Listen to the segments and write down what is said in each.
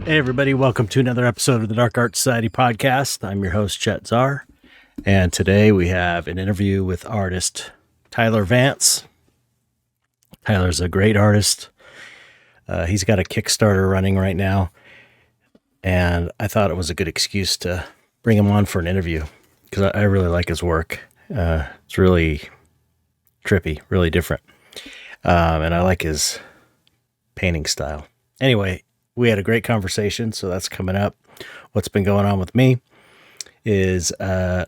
Hey, everybody. Welcome to another episode of the Dark Art Society podcast. I'm your host, Chet. And today we have an interview with artist Tyler Vance. Tyler's a great artist. He's got a Kickstarter running right now. And I thought it was a good excuse to bring him on for an interview because I really like his work. It's really trippy, really different. And I like his painting style. Anyway, we had a great conversation, so that's coming up. What's been going on with me is I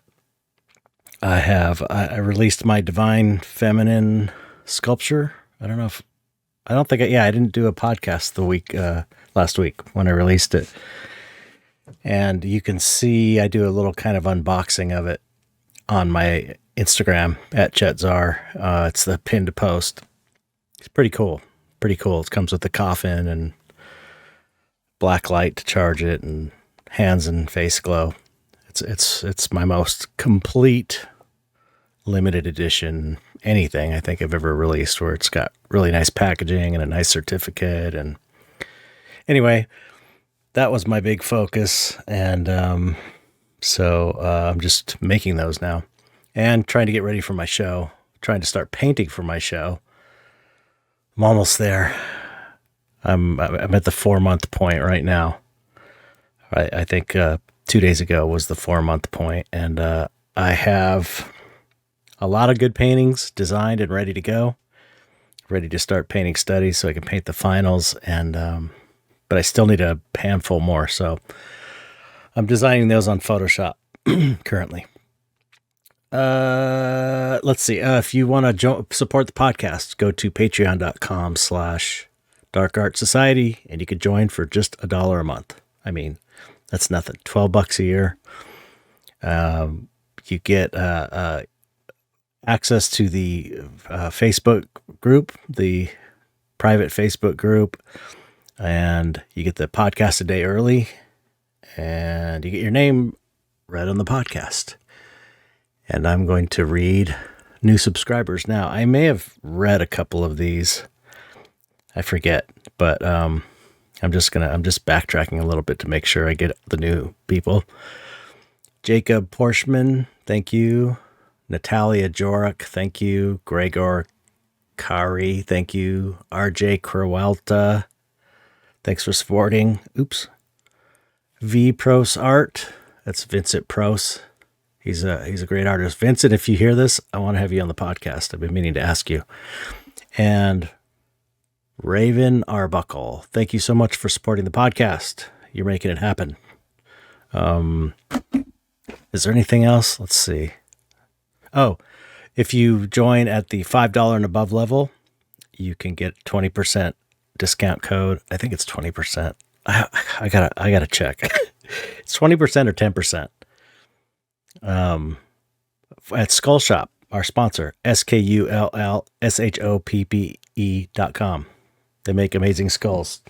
released my Divine Feminine sculpture. I didn't do a podcast last week when I released it. And you can see I do a little kind of unboxing of it on my Instagram at ChetZar. It's the pinned post. It's pretty cool. It comes with the coffin and black light to charge it and hands and face glow. It's my most complete limited edition anything I think I've ever released, where it's got really nice packaging and a nice certificate. And anyway, that was my big focus. And so I'm just making those now and trying to get ready for my show, trying to start painting for my show. I'm almost there. I'm at the 4-month point right now. I think 2 days ago was the 4-month point, and I have a lot of good paintings designed and ready to go, ready to start painting studies so I can paint the finals. And but I still need a handful more, so I'm designing those on Photoshop currently. Let's see. If you want to support the podcast, go to patreon.com/Dark Art Society, and you could join for just $1 a month. I mean, that's nothing. $12 a year. You get access to the Facebook group, the private Facebook group, and you get the podcast a day early, and you get your name read on the podcast. And I'm going to read new subscribers now. I may have read a couple of these. I forget, but I'm just backtracking a little bit to make sure I get the new people. Jacob Porschman, thank you. Natalia Joruk, thank you. Gregor Kari, thank you. RJ Crowelta, thanks for supporting. Oops. V Pros Art, that's Vincent Pros. He's a great artist. Vincent, if you hear this, I want to have you on the podcast. I've been meaning to ask you. And Raven Arbuckle, thank you so much for supporting the podcast. You're making it happen. Is there anything else? Let's see. Oh, if you join at the $5 and above level, you can get 20% discount code. I think it's 20%. I gotta check. It's 20% or 10%. At Skull Shop, our sponsor, SKULLSHOPPE.com. They make amazing skulls.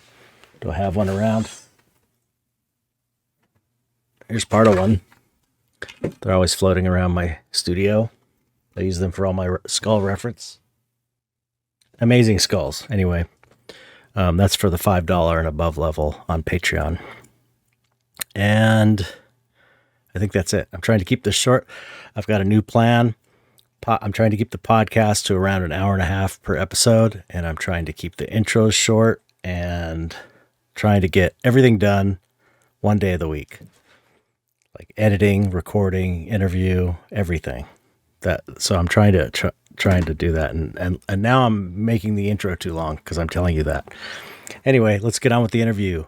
Do I have one around? Here's part of one. They're always floating around my studio. I use them for all my skull reference. Amazing skulls. Anyway, that's for the $5 and above level on Patreon. And I think that's it. I'm trying to keep this short. I've got a new plan. I'm trying to keep the podcast to around an hour and a half per episode, and I'm trying to keep the intros short and trying to get everything done one day of the week. Like editing, recording, interview, everything. So I'm trying to do that, and now I'm making the intro too long because I'm telling you that. Anyway, let's get on with the interview.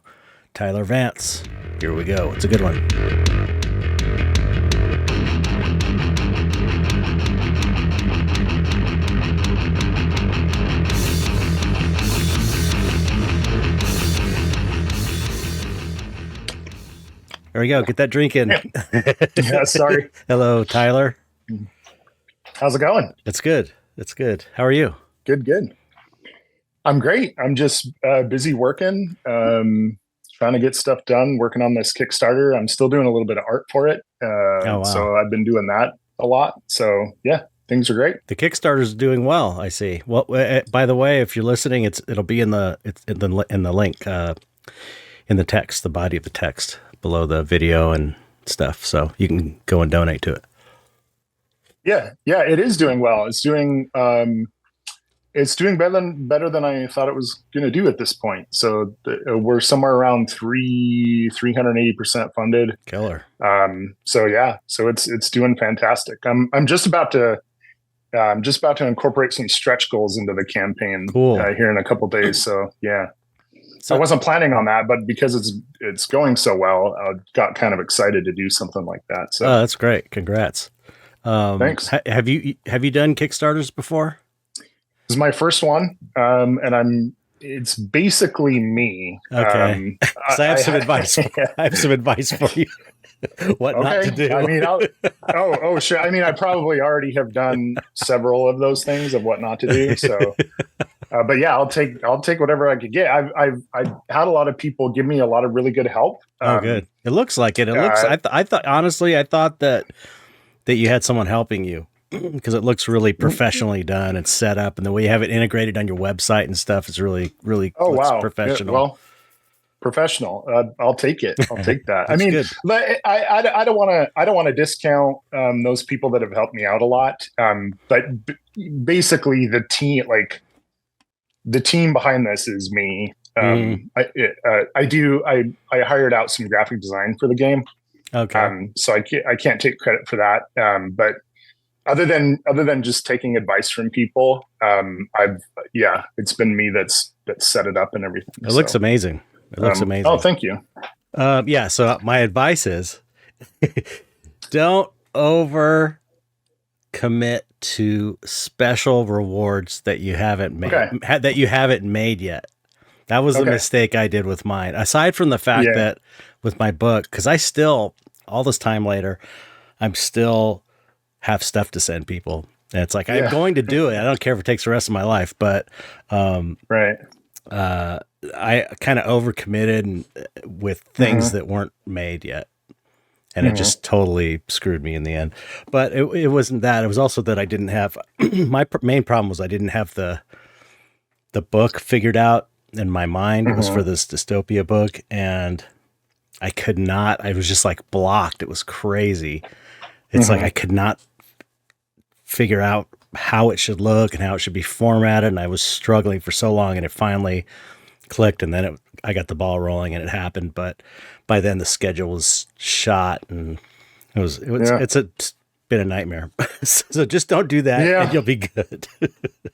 Tyler Vance. Here we go. It's a good one. There we go. Get that drink in. Yeah, sorry. Hello, Tyler. How's it going? It's good. How are you? Good. I'm great. I'm just busy working, trying to get stuff done, working on this Kickstarter. I'm still doing a little bit of art for it. Wow. So I've been doing that a lot. So yeah, things are great. The Kickstarter's doing well, I see. Well, by the way, if you're listening, it'll be in the link. in the text, the body of the text below the video and stuff. So you can go and donate to it. Yeah, it is doing well. It's doing better than I thought it was going to do at this point. So we're somewhere around 380% funded. Killer. So it's doing fantastic. I'm just about to incorporate some stretch goals into the campaign. Cool. Here in a couple days. So yeah. So I wasn't planning on that, but because it's going so well, I got kind of excited to do something like that. So that's great. Congrats. Thanks. Have you done Kickstarters before? This is my first one, and it's basically me. Okay. So I have some advice. I have some advice for you. What not to do. I mean, sure. I mean, I probably already have done several of those things of what not to do. So, but yeah, I'll take whatever I could get. I've had a lot of people give me a lot of really good help. Good. It looks like it. It looks. I thought honestly, I thought that you had someone helping you because it looks really professionally done and set up, and the way you have it integrated on your website and stuff is really professional. Yeah, well, professional. I'll take it. I'll take that. I mean, good. I don't want to discount those people that have helped me out a lot. But basically, the team behind this is me. I hired out some graphic design for the game. Okay. So I can't take credit for that. But other than just taking advice from people, it's been me that's set it up and everything. It looks amazing. It looks amazing. Oh, thank you. So my advice is don't over commit to special rewards that you haven't made, yet. That was the mistake I did with mine. Aside from the fact that with my book, because I still, all this time later, I'm still have stuff to send people. And it's like, I'm going to do it. I don't care if it takes the rest of my life, but, I kind of overcommitted with things that weren't made yet. And it just totally screwed me in the end. But it wasn't that. It was also that I didn't have, my main problem was I didn't have the book figured out in my mind. It was for this dystopia book, and I could not, I was just like blocked. It was crazy. It's like I could not figure out how it should look and how it should be formatted. And I was struggling for so long, and it finally clicked, and then I got the ball rolling and it happened. But by then the schedule was shot, and it's been a nightmare. So just don't do that and you'll be good.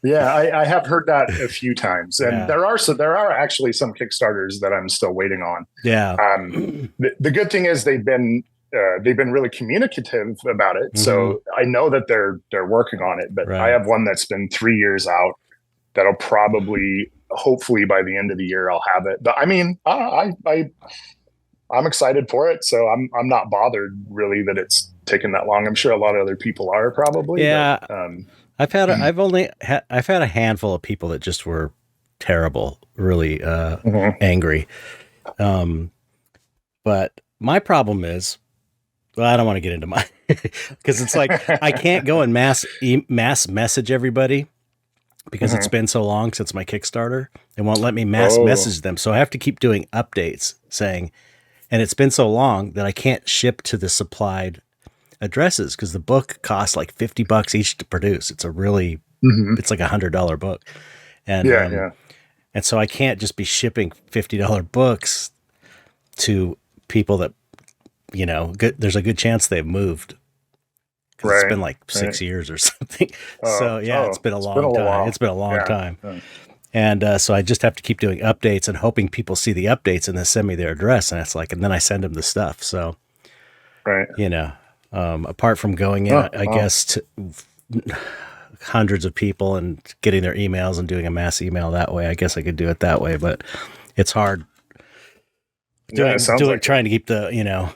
I have heard that a few times, and there are actually some Kickstarters that I'm still waiting on. The good thing is they've been really communicative about it. So I know that they're working on it, but I have one that's been 3 years out that'll probably, hopefully by the end of the year, I'll have it. But I mean, I'm excited for it. So I'm not bothered really that it's taken that long. I'm sure a lot of other people are probably. Yeah. But, I've had a handful of people that just were terrible, really angry. But my problem is, well, I don't want to get into my, because it's like, I can't go and mass message everybody because it's been so long since my Kickstarter. It won't let me mass message them. So I have to keep doing updates saying, and it's been so long that I can't ship to the supplied addresses because the book costs like $50 each to produce. It's a really, it's like $100 book. And, and so I can't just be shipping $50 books to people that, you know, there's a good chance they've moved. It's been like 6 years or something. It's been a long time. It's been a long time. And so I just have to keep doing updates and hoping people see the updates and then send me their address. And it's like, and then I send them the stuff. So, you know, apart from going in, I guess, to hundreds of people and getting their emails and doing a mass email that way, I guess I could do it that way, but it's hard trying to keep the, you know,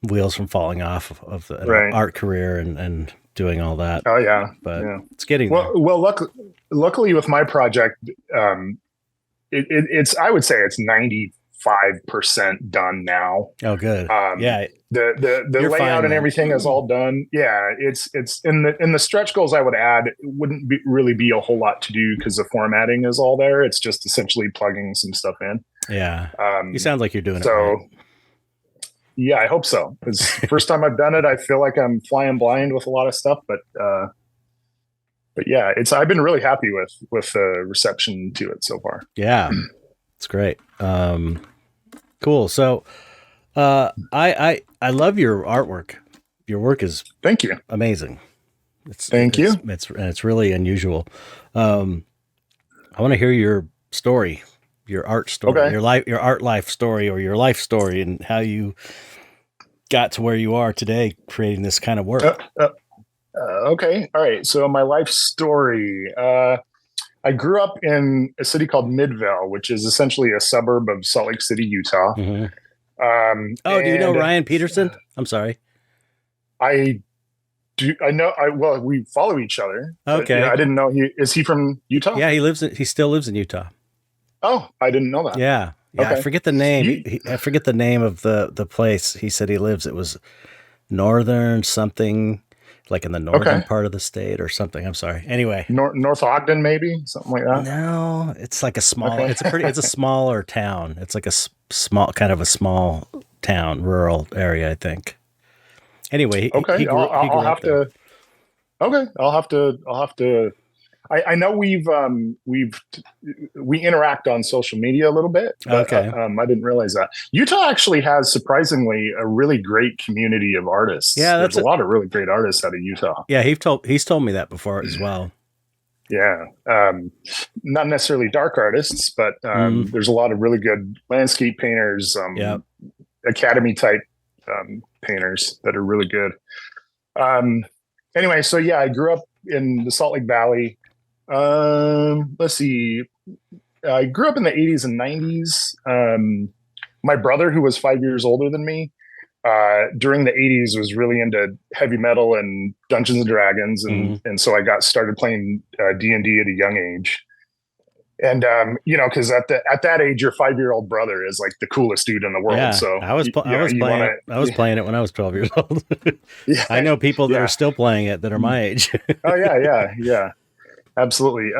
wheels from falling off of the art career and doing all that. But it's getting there. Well, luckily with my project, it's I would say it's 5% done now. Oh, good. Yeah. The layout and everything is all done. Yeah, it's in the stretch goals. I would add, it wouldn't really be a whole lot to do because the formatting is all there. It's just essentially plugging some stuff in. Yeah. You sound like you're doing it so. Right. Yeah, I hope so. Because first time I've done it, I feel like I'm flying blind with a lot of stuff. But yeah, I've been really happy with the reception to it so far. Yeah, it's great. Cool. So, I love your artwork. Your work is thank you, amazing. Thank you. It's really unusual. I want to hear your story, your art story, your art life story, or your life story, and how you got to where you are today, creating this kind of work. Okay. All right. So my life story. I grew up in a city called Midvale, which is essentially a suburb of Salt Lake City, Utah. Mm-hmm. Do you know Ryan Peterson? I'm sorry. I do. I know. Well, we follow each other. Okay. I didn't know is he from Utah? Yeah, he still lives in Utah. Oh, I didn't know that. Yeah. Okay. I forget the name. I forget the name of the place he said he lives. It was northern something, like in the northern part of the state or something. I'm sorry. Anyway, North Ogden, maybe something like that. No, it's like a small. It's a smaller town. It's like a small town, rural area, I think. Anyway, I'll have to. I know we interact on social media a little bit. But, I didn't realize that Utah actually has surprisingly a really great community of artists. Yeah, there's a lot of really great artists out of Utah. Yeah, he's told me that before as well. Yeah, not necessarily dark artists, but there's a lot of really good landscape painters, academy type painters that are really good. Anyway, so yeah, I grew up in the Salt Lake Valley. Let's see. I grew up in the 80s and 90s. My brother, who was 5 years older than me, during the 80s was really into heavy metal and Dungeons and Dragons. And so I got started playing D&D at a young age. And, cause at that age, your 5-year-old brother is like the coolest dude in the world. Yeah, so I was playing it when I was 12 years old. Yeah, I know people that are still playing it that are my age. Oh yeah. Absolutely.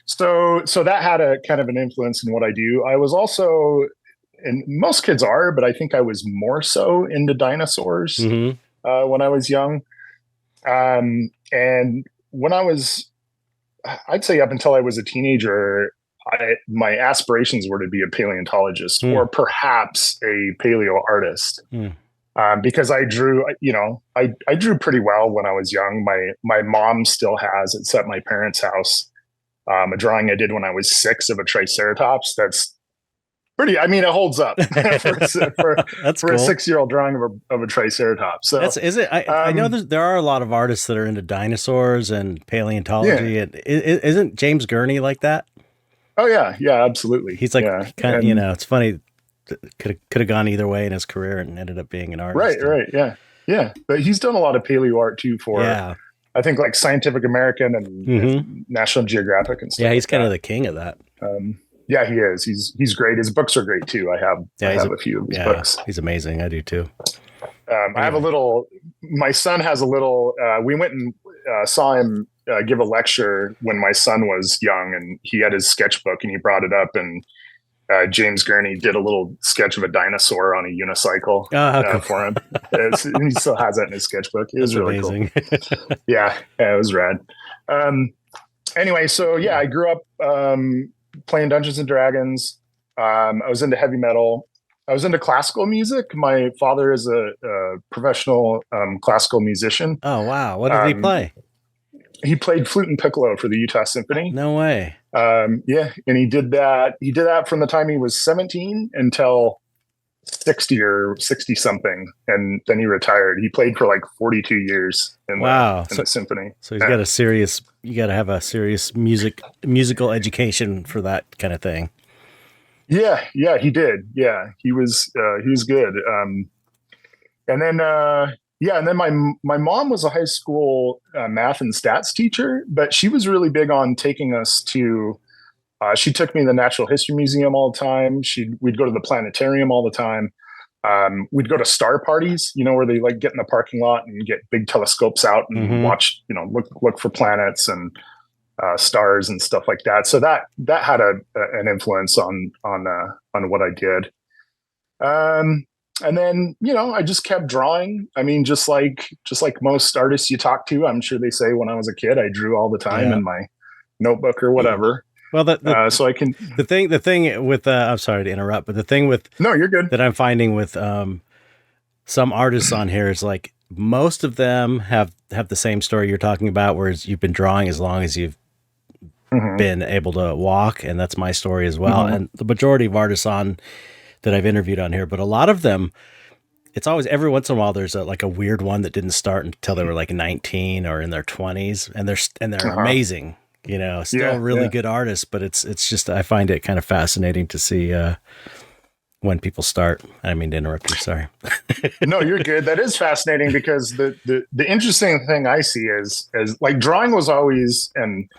So that had a kind of an influence in what I do. I was also, and most kids are, but I think I was more so into dinosaurs when I was young. And when I'd say up until I was a teenager, my aspirations were to be a paleontologist or perhaps a paleo artist. Because I drew, I drew pretty well when I was young. My mom still has, it's at my parents' house, a drawing I did when I was 6 of a triceratops. That's pretty, it holds up for a 6-year-old drawing of a triceratops. So I know there are a lot of artists that are into dinosaurs and paleontology. Yeah. And isn't James Gurney like that? Oh yeah. Yeah, absolutely. He's like, it's funny. Could have gone either way in his career and ended up being an artist. Right. Yeah. But he's done a lot of paleo art too for, I think, like Scientific American and National Geographic and stuff. Yeah, he's kind of the king of that. Yeah, he is. He's great. His books are great too. I have a few of his books. He's amazing. I do too. I have my son has a little, we went and saw him give a lecture when my son was young, and he had his sketchbook and he brought it up, and James Gurney did a little sketch of a dinosaur on a unicycle for him. He still has that in his sketchbook. It was really amazing. Cool. Yeah, it was rad. Anyway, so yeah, I grew up playing Dungeons and Dragons. I was into heavy metal. I was into classical music. My father is a professional classical musician. Oh, wow. What did he play? He played flute and piccolo for the Utah Symphony. No way. Yeah. And he did that from the time he was 17 until 60 or 60 something. And then he retired. He played for like 42 years in the symphony. So he's got you got to have a serious musical education for that kind of thing. Yeah, he did. Yeah, he was good. And then my mom was a high school math and stats teacher, but she was really big on taking us to She took me to the Natural History Museum all the time. We'd go to the planetarium all the time. We'd go to star parties, where they like get in the parking lot and get big telescopes out and watch, look for planets and stars and stuff like that. So that had an influence on what I did. And then, I just kept drawing. I mean, just like most artists you talk to, I'm sure they say when I was a kid, I drew all the time in my notebook or whatever. Well, so I can, the thing with, I'm sorry to interrupt, but the thing with, no, you're good, that I'm finding with, some artists on here is like, most of them have the same story you're talking about, whereas you've been drawing as long as you've been able to walk. And that's my story as well. And the majority of artists that I've interviewed on here, but a lot of them, it's always every once in a while there's a weird one that didn't start until they were like 19 or in their 20s, and they're amazing, still really good artists. But it's just, I find it kind of fascinating to see when people start. I mean to interrupt you, sorry. No, you're good. That is fascinating because the interesting thing I see is like drawing was always, and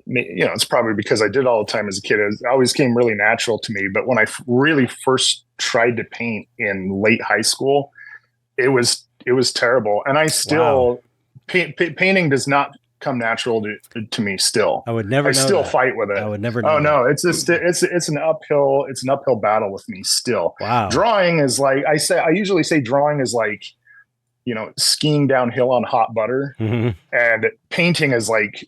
it's probably because I did all the time as a kid. It always came really natural to me. But when I really first tried to paint in late high school, it was terrible. And I still painting does not come natural to me still. I would never. I still fight with it. I would never know. Oh no, it's an uphill battle with me still. Wow. Drawing is like I usually say drawing is like, skiing downhill on hot butter, and painting is like,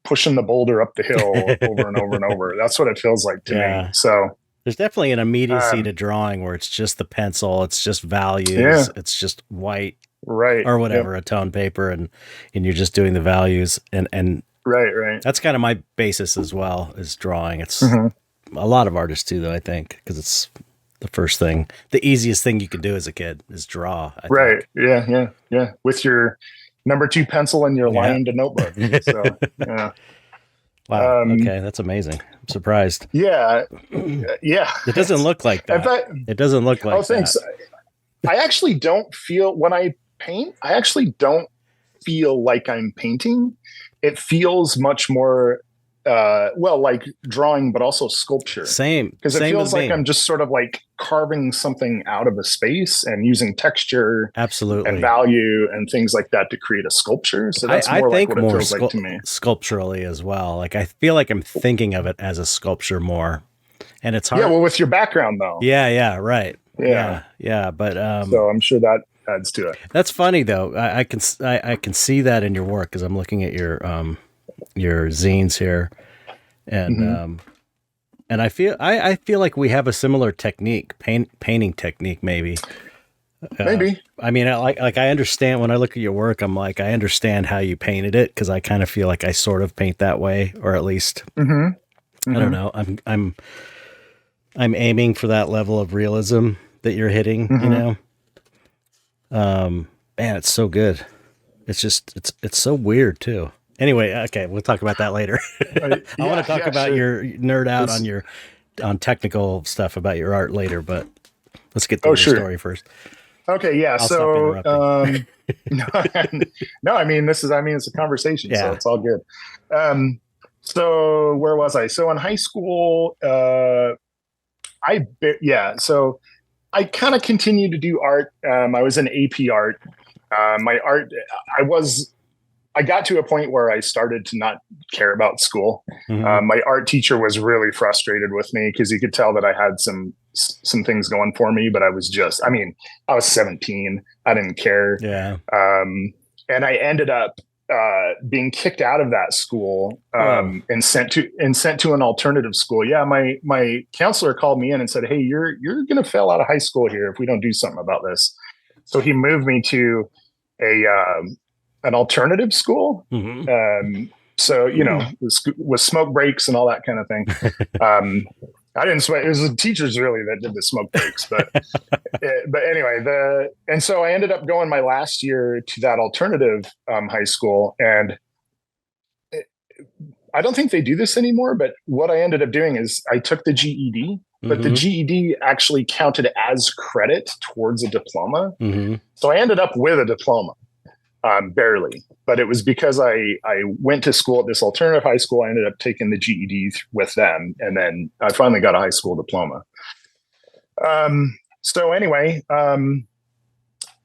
pushing the boulder up the hill over and over and over. That's what it feels like to me. So there's definitely an immediacy to drawing where it's just the pencil, it's just values, it's just white, right, or whatever, a tone paper, and you're just doing the values, and right. That's kind of my basis as well, is drawing. It's a lot of artists too, though, I think, because it's the first thing, the easiest thing you can do as a kid is draw. I think. Yeah. With your number 2 pencil and your lined notebook. So, yeah. Wow. Okay. That's amazing. I'm surprised. Yeah. It doesn't look like that. It doesn't look like thanks. I actually don't feel, when I paint, I actually don't feel like I'm painting. It feels much more, like drawing, but also sculpture. Same. Because it feels like I'm just sort of like carving something out of a space and using texture, absolutely, and value and things like that to create a sculpture. So that's more like what it feels like to me. Sculpturally as well. Like I feel like I'm thinking of it as a sculpture more, and it's hard. Yeah, well, with your background though. Yeah, right. Yeah. But so I'm sure that adds to it. That's funny though. I can see that in your work, because I'm looking at your zines here, and and I feel like we have a similar technique, painting technique, maybe. I mean, I understand when I look at your work, I'm like, I understand how you painted it, because I kind of feel like I sort of paint that way, or at least I don't know. I'm aiming for that level of realism that you're hitting. Man, it's so good. It's just it's so weird too. Anyway, okay, we'll talk about that later. I want to talk about your nerd out on technical stuff about your art later, but let's get to your story first. Okay, yeah. So, no, I mean, it's a conversation, so it's all good. So where was I? So in high school, so I kind of continued to do art. I was in AP art. My art, I got to a point where I started to not care about school. My art teacher was really frustrated with me, because he could tell that I had some things going for me, but I was 17. I didn't care. Yeah. And I ended up being kicked out of that school and sent to an alternative school. Yeah, my counselor called me in and said, "Hey, you're going to fail out of high school here if we don't do something about this." So he moved me to an alternative school. So, with smoke breaks and all that kind of thing. I didn't sweat. It was the teachers really that did the smoke breaks, but anyway, and so I ended up going my last year to that alternative high school, and I don't think they do this anymore, but what I ended up doing is I took the GED, but the GED actually counted as credit towards a diploma. So I ended up with a diploma. Barely, but it was because I went to school at this alternative high school. I ended up taking the GED with them, and then I finally got a high school diploma. So anyway,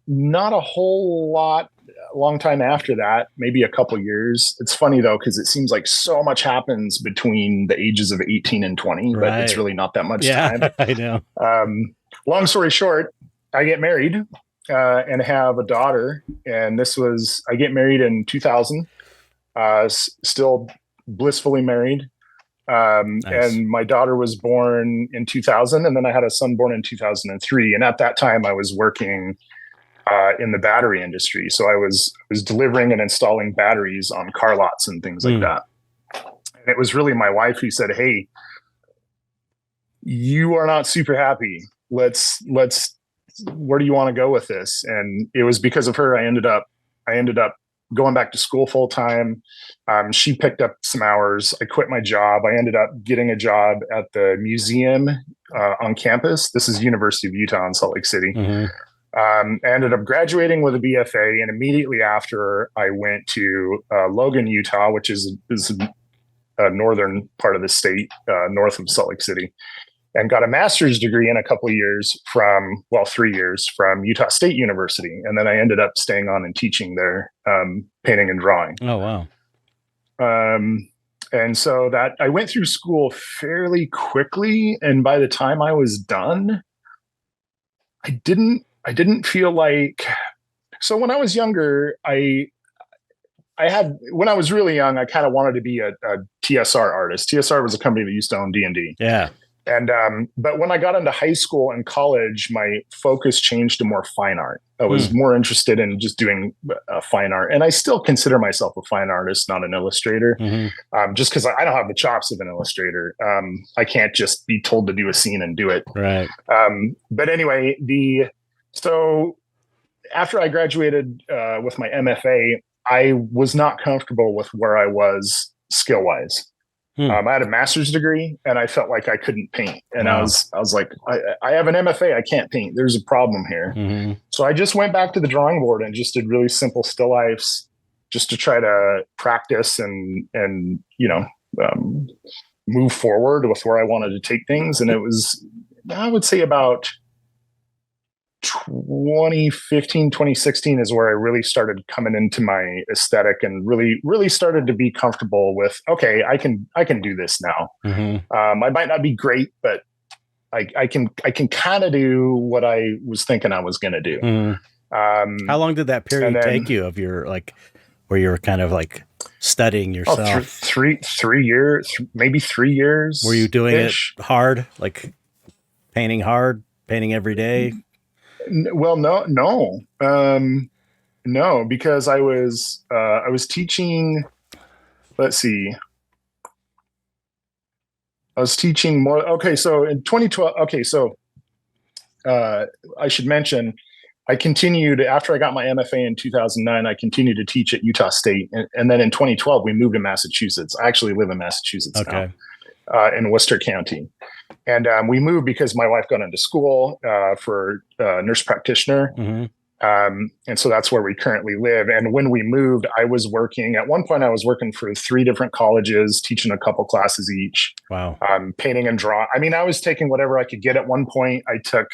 not a whole long time after that, maybe a couple years. It's funny though, because it seems like so much happens between the ages of 18 and 20, right. But it's really not that much time. I know. Long story short, I get married and have a daughter. And I get married in 2000, still blissfully married. Nice. And my daughter was born in 2000, and then I had a son born in 2003. And at that time I was working in the battery industry. So I was delivering and installing batteries on car lots and things like that. And it was really my wife who said, "Hey, you are not super happy. Let's where do you want to go with this?" And it was because of her I ended up going back to school full time. She picked up some hours. I quit my job. I ended up getting a job at the museum on campus. This is University of Utah in Salt Lake City. I ended up graduating with a BFA, and immediately after I went to Logan, Utah, which is a northern part of the state, north of Salt Lake City, and got a master's degree in a couple of years 3 years from Utah State University. And then I ended up staying on and teaching there, painting and drawing. Oh, wow. And so that I went through school fairly quickly. And by the time I was done, I didn't feel like, so when I was younger, when I was really young, I kind of wanted to be a TSR artist. TSR was a company that used to own D&D. Yeah. And, but when I got into high school and college, my focus changed to more fine art. I was more interested in just doing fine art. And I still consider myself a fine artist, not an illustrator, just because I don't have the chops of an illustrator. I can't just be told to do a scene and do it. Right. But anyway, so after I graduated with my MFA, I was not comfortable with where I was skill-wise. I had a master's degree and I felt like I couldn't paint. And wow. I was like, I have an MFA, I can't paint. There's a problem here. So I just went back to the drawing board and just did really simple still lifes just to try to practice and move forward with where I wanted to take things. And it was, I would say about 2015, 2016 is where I really started coming into my aesthetic and really started to be comfortable with, okay, I can do this now. I might not be great, but I can kind of do what I was thinking I was going to do. How long did that period take you of your, like, where you were kind of like studying yourself? 3 years, maybe 3 years. Were you doing it hard, like painting every day? Well, no, because I was teaching. Let's see. I was teaching more. Okay, so in 2012. Okay, so I should mention, I continued after I got my MFA in 2009. I continued to teach at Utah State, and then in 2012 we moved to Massachusetts. I actually live in Massachusetts now, in Worcester County. And we moved because my wife got into school for nurse practitioner. And so that's where we currently live. And when we moved, at one point I was working for 3 different colleges, teaching a couple classes each. Wow. Painting and drawing. I mean, I was taking whatever I could get. At one point I took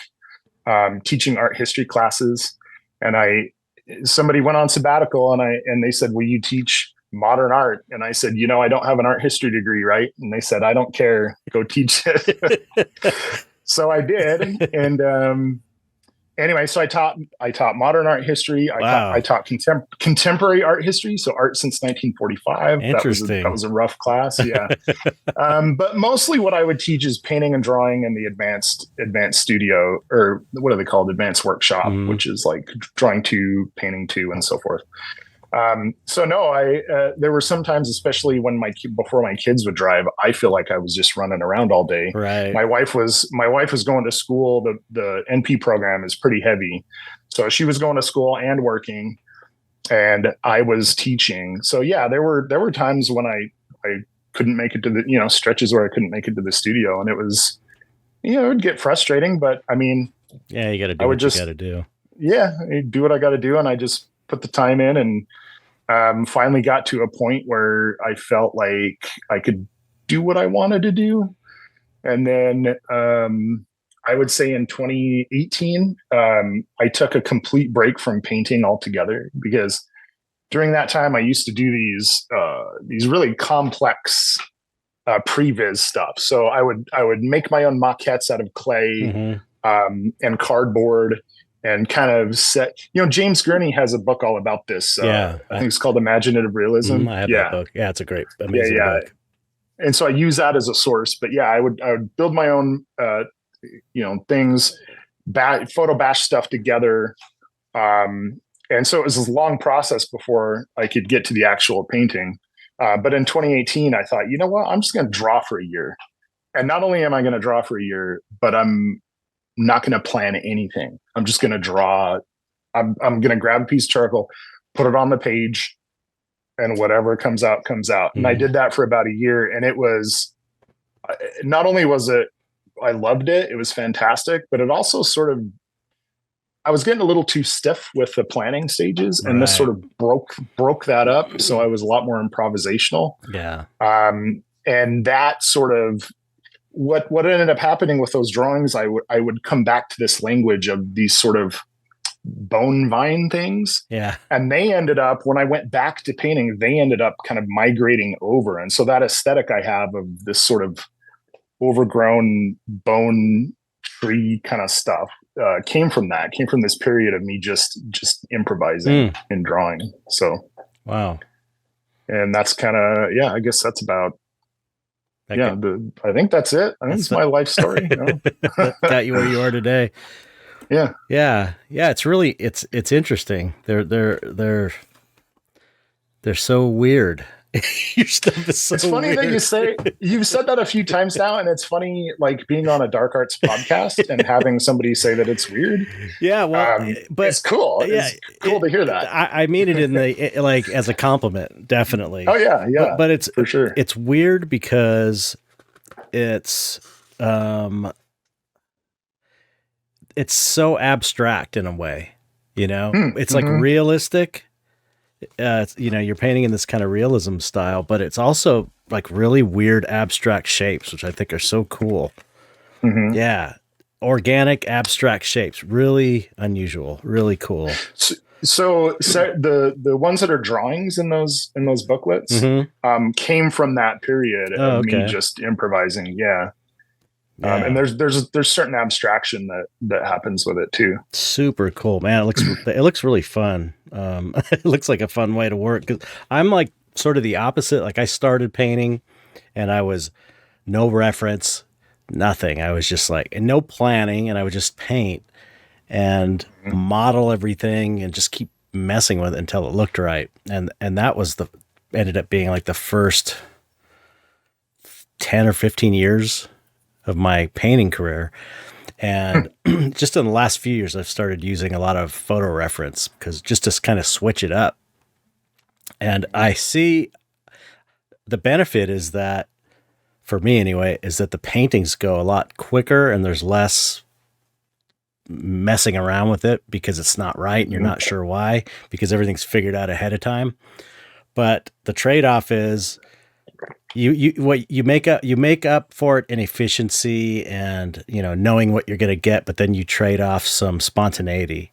teaching art history classes, and somebody went on sabbatical and they said, "Will you teach modern art?" And I said, I don't have an art history degree, right? And they said, "I don't care, go teach it." So I did. And anyway, so I taught modern art history. I taught contemporary art history. So art since 1945. Interesting. That was a rough class. Yeah. But mostly what I would teach is painting and drawing in the advanced studio, or what are they called? Advanced workshop, which is like drawing 2, painting 2, and so forth. So no, there were some times, especially before my kids would drive, I feel like I was just running around all day. Right. My wife was going to school. The NP program is pretty heavy. So she was going to school and working, and I was teaching. So yeah, there were times when I couldn't make it to the, stretches where I couldn't make it to the studio. And it was, it would get frustrating, but I mean, yeah, you got to do what you got to do. Yeah. I do what I got to do. And I just put the time in, and finally got to a point where I felt like I could do what I wanted to do. And then I would say in 2018, I took a complete break from painting altogether, because during that time I used to do these really complex previs stuff. So I would make my own maquettes out of clay and cardboard, and kind of set. James Gurney has a book all about this. I think it's called Imaginative Realism. I have that book. Yeah, it's a great, amazing book. And so I use that as a source. But yeah, I would build my own things, photo bash stuff together. And so it was this long process before I could get to the actual painting. But in 2018, I thought, you know what, I'm just going to draw for a year. And not only am I going to draw for a year, but I'm not going to plan anything. I'm just going to draw. I'm going to grab a piece of charcoal, put it on the page, and whatever comes out, comes out. And I did that for about a year. And it was, not only was it, I loved it, it was fantastic, but it also sort of, I was getting a little too stiff with the planning stages, and this sort of broke that up. So I was a lot more improvisational. Yeah. And that sort of, what ended up happening with those drawings, I would come back to this language of these sort of bone vine things. Yeah. And they ended up, when I went back to painting, they ended up kind of migrating over. And so that aesthetic I have of this sort of overgrown bone tree kind of stuff came from this period of me just improvising and drawing. So, wow. And that's kind of, I guess that's about, I think that's it. I think it's my life story. Got you where you are today. Yeah. It's really, it's interesting. They're so weird. Your stuff is so It's funny weird. that you've said that a few times now, and it's funny, like being on a dark arts podcast and having somebody say that it's weird. Yeah, well, but it's cool. It's cool to hear that. I mean it in the like as a compliment, definitely. Oh yeah, but it's for sure. It's weird because it's so abstract in a way, it's like realistic. You're painting in this kind of realism style, but it's also like really weird abstract shapes, which I think are so cool. Yeah. Organic abstract shapes, really unusual, really cool. So the ones that are drawings in those booklets came from that period of me just improvising. Yeah. And there's certain abstraction that happens with it too. Super cool, man. It looks really fun. It looks like a fun way to work, because I'm like sort of the opposite. Like I started painting and I was no reference, nothing. I was just like, and no planning, and I would just paint and model everything and just keep messing with it until it looked right. And that was ended up being like the first 10 or 15 years of my painting career. And just in the last few years, I've started using a lot of photo reference, because just to kind of switch it up. And I see the benefit is that, for me anyway, is that the paintings go a lot quicker and there's less messing around with it because it's not right and you're not sure why, because everything's figured out ahead of time. But the trade-off is you make up for it in efficiency and knowing what you're going to get, but then you trade off some spontaneity.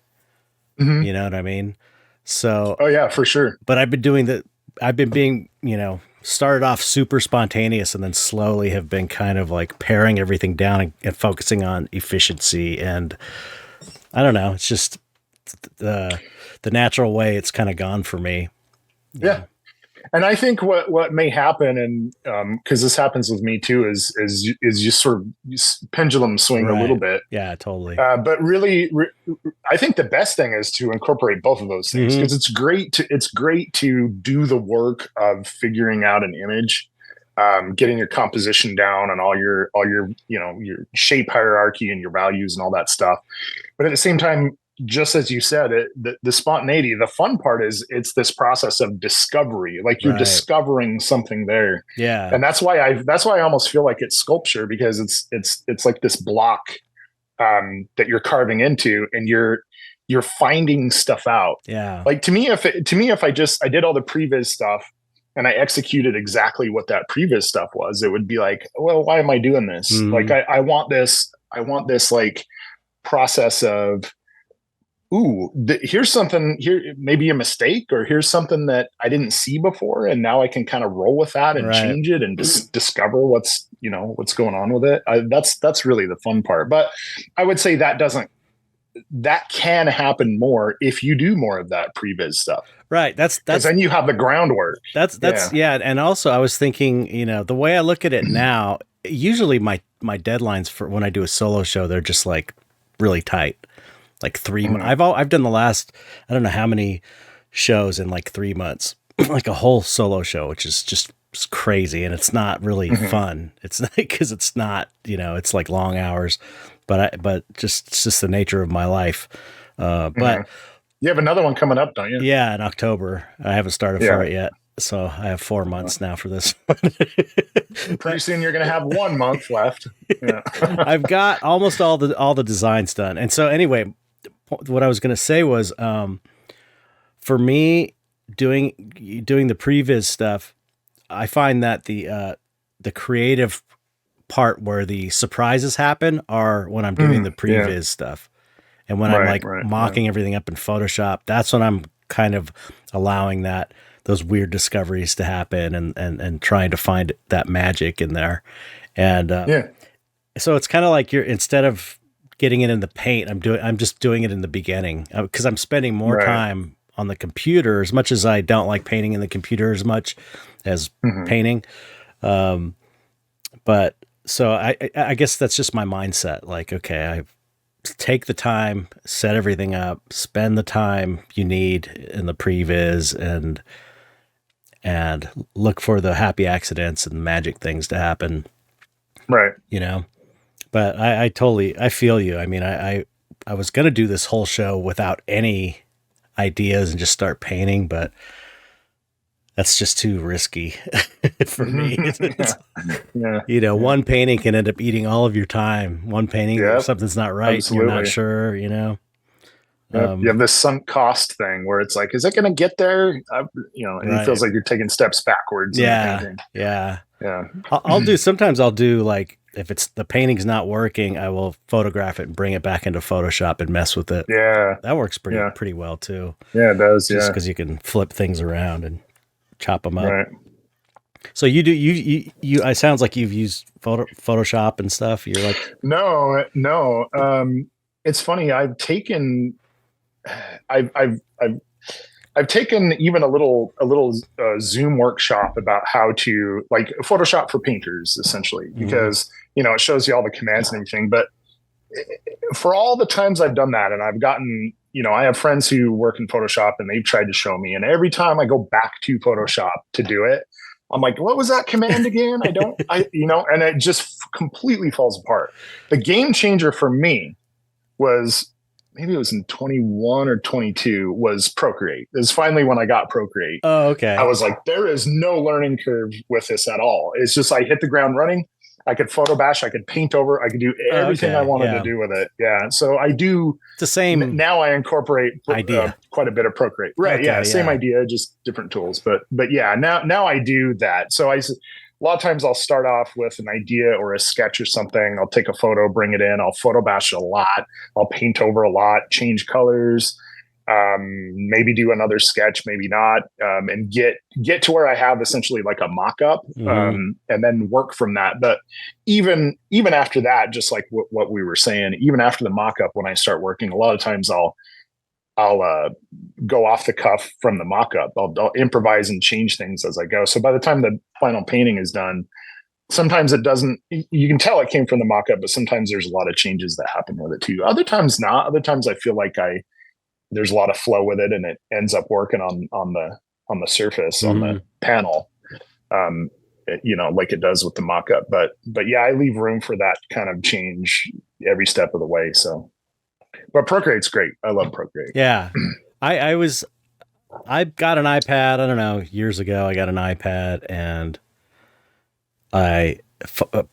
You know what I mean? So for sure. But I've been being started off super spontaneous, and then slowly have been kind of like paring everything down and focusing on efficiency. And I don't know, it's just the natural way it's kind of gone for me. Yeah. And I think what may happen, and because this happens with me too, is you sort of pendulum swing a little bit. Yeah, totally. But really, I think the best thing is to incorporate both of those things, because it's great to do the work of figuring out an image, getting your composition down and all your your shape hierarchy and your values and all that stuff. But at the same time, just as you said, the spontaneity, the fun part is it's this process of discovery. Like you're discovering something there. Yeah. And that's why I almost feel like it's sculpture, because it's like this block that you're carving into, and you're finding stuff out. Yeah. Like to me, if I did all the previs stuff and I executed exactly what that previs stuff was, it would be like, well, why am I doing this? Like, I want this like process of, here's something here, maybe a mistake, or here's something that I didn't see before, and now I can kind of roll with that and change it and discover what's going on with it. That's really the fun part. But I would say that can happen more if you do more of that previs stuff. Right. That's then you have the groundwork. That's yeah. And also I was thinking, the way I look at it now, usually my deadlines for when I do a solo show, they're just like really tight, like 3 months. I've done the last, I don't know how many shows in like 3 months, like a whole solo show, which is just crazy. And it's not really fun. It's not, cause it's not, it's like long hours, but it's just the nature of my life. But you have another one coming up, don't you? Yeah, in October. I haven't started for it yet, so I have 4 months now for this. Pretty soon you're going to have 1 month left. Yeah. I've got almost all the designs done, and so anyway, what I was going to say was, for me, doing the previs stuff, I find that the creative part where the surprises happen are when I'm doing the previs stuff. And when I'm like mocking everything up in Photoshop, that's when I'm kind of allowing those weird discoveries to happen and trying to find that magic in there. And so it's kind of like instead of getting it in the paint, I'm just doing it in the beginning, because I'm spending more time on the computer, as much as I don't like painting in the computer as much as painting. But so I guess that's just my mindset. Like, okay, I take the time, set everything up, spend the time you need in the previs, and look for the happy accidents and magic things to happen. Right. But I feel you. I mean, I was going to do this whole show without any ideas and just start painting, but that's just too risky for me. One painting can end up eating all of your time. One painting, if something's not right, absolutely. You're not sure, you have this sunk cost thing where it's like, is it going to get there? And it feels like you're taking steps backwards. Yeah. Sometimes I'll do like, if the painting's not working, I will photograph it and bring it back into Photoshop and mess with it. Yeah. That works pretty well too. Yeah, it does. Just because you can flip things around and chop them up. Right. So you do, it sounds like you've used Photoshop and stuff. You're like, no. It's funny. I've taken even a little Zoom workshop about how to, like, Photoshop for painters, essentially, because, it shows you all the commands and everything. But for all the times I've done that, and I've gotten, I have friends who work in Photoshop and they've tried to show me. And every time I go back to Photoshop to do it, I'm like, what was that command again? And it just completely falls apart. The game changer for me was, maybe it was in 21 or 22, was Procreate. It was finally when I got Procreate. Oh, okay. I was like, there is no learning curve with this at all. It's just, I hit the ground running. I could photo bash, I could paint over, I could do everything I wanted to do with it. Yeah. So I do the same. Now I incorporate idea. Quite a bit of Procreate. Right. Okay, yeah. Same idea, just different tools. But yeah, now I do that. So a lot of times I'll start off with an idea or a sketch or something. I'll take a photo, bring it in. I'll photo bash it a lot. I'll paint over a lot, change colors, maybe do another sketch, maybe not, and get to where I have essentially like a mock-up, and then work from that. But even after that, just like what we were saying, even after the mock-up, when I start working, a lot of times I'll go off the cuff from the mock-up. I'll improvise and change things as I go. So by the time the final painting is done, sometimes it doesn't, you can tell it came from the mock-up, but sometimes there's a lot of changes that happen with it too. Other times not. Other times I feel like there's a lot of flow with it and it ends up working on the surface, on the panel, like it does with the mock-up. But yeah, I leave room for that kind of change every step of the way. So, but Procreate's great. I love Procreate. Yeah. I got an iPad, I don't know, years ago. I got an iPad and I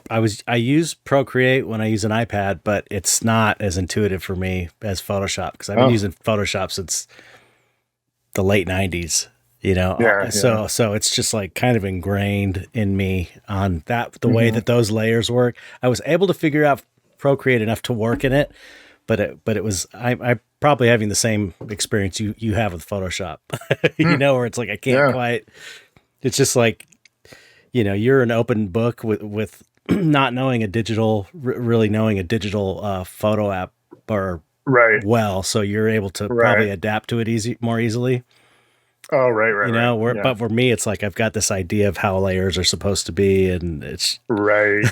I use Procreate when I use an iPad, but it's not as intuitive for me as Photoshop, because I've been using Photoshop since the late 90s, so it's just like kind of ingrained in me on that, the way that those layers work. I was able to figure out Procreate enough to work in it, but it was, I probably having the same experience you have with Photoshop, where it's like, I can't quite, it's just like, you're an open book with not knowing really knowing a digital photo app or well, so you're able to probably adapt to it more easily. Oh, right. But for me, it's like, I've got this idea of how layers are supposed to be, and it's right.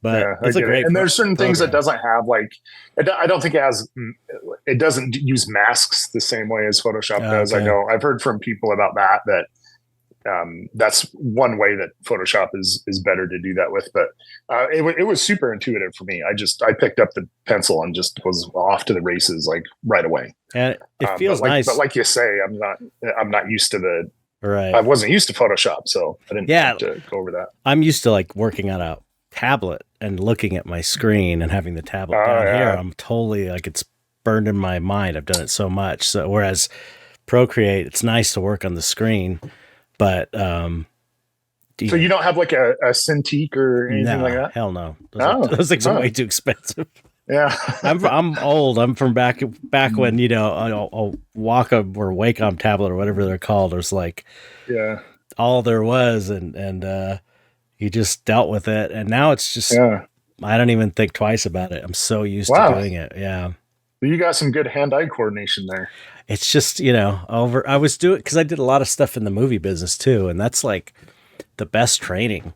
But it's a great and there's certain things that doesn't have, like, I don't think it doesn't use masks the same way as Photoshop does. Okay. I know I've heard from people about that that's one way that Photoshop is better to do that with. But it was super intuitive for me. I picked up the pencil and just was off to the races, like, right away. And it feels nice. But like you say, I'm not used to right. I wasn't used to Photoshop, so I didn't have to go over that. I'm used to, like, working on a tablet and looking at my screen and having the tablet down here. I'm totally, like, it's burned in my mind. I've done it so much. So whereas Procreate, it's nice to work on the screen. But so you don't have like a Cintiq or anything like that? Hell no. Those things are way too expensive. Yeah. I'm old. I'm from back when, a Wacom tablet or whatever they're called. It was like all there was, and you just dealt with it. And now it's just I don't even think twice about it. I'm so used to doing it. Yeah. You got some good hand-eye coordination there. It's just, I was doing, because I did a lot of stuff in the movie business too. And that's like the best training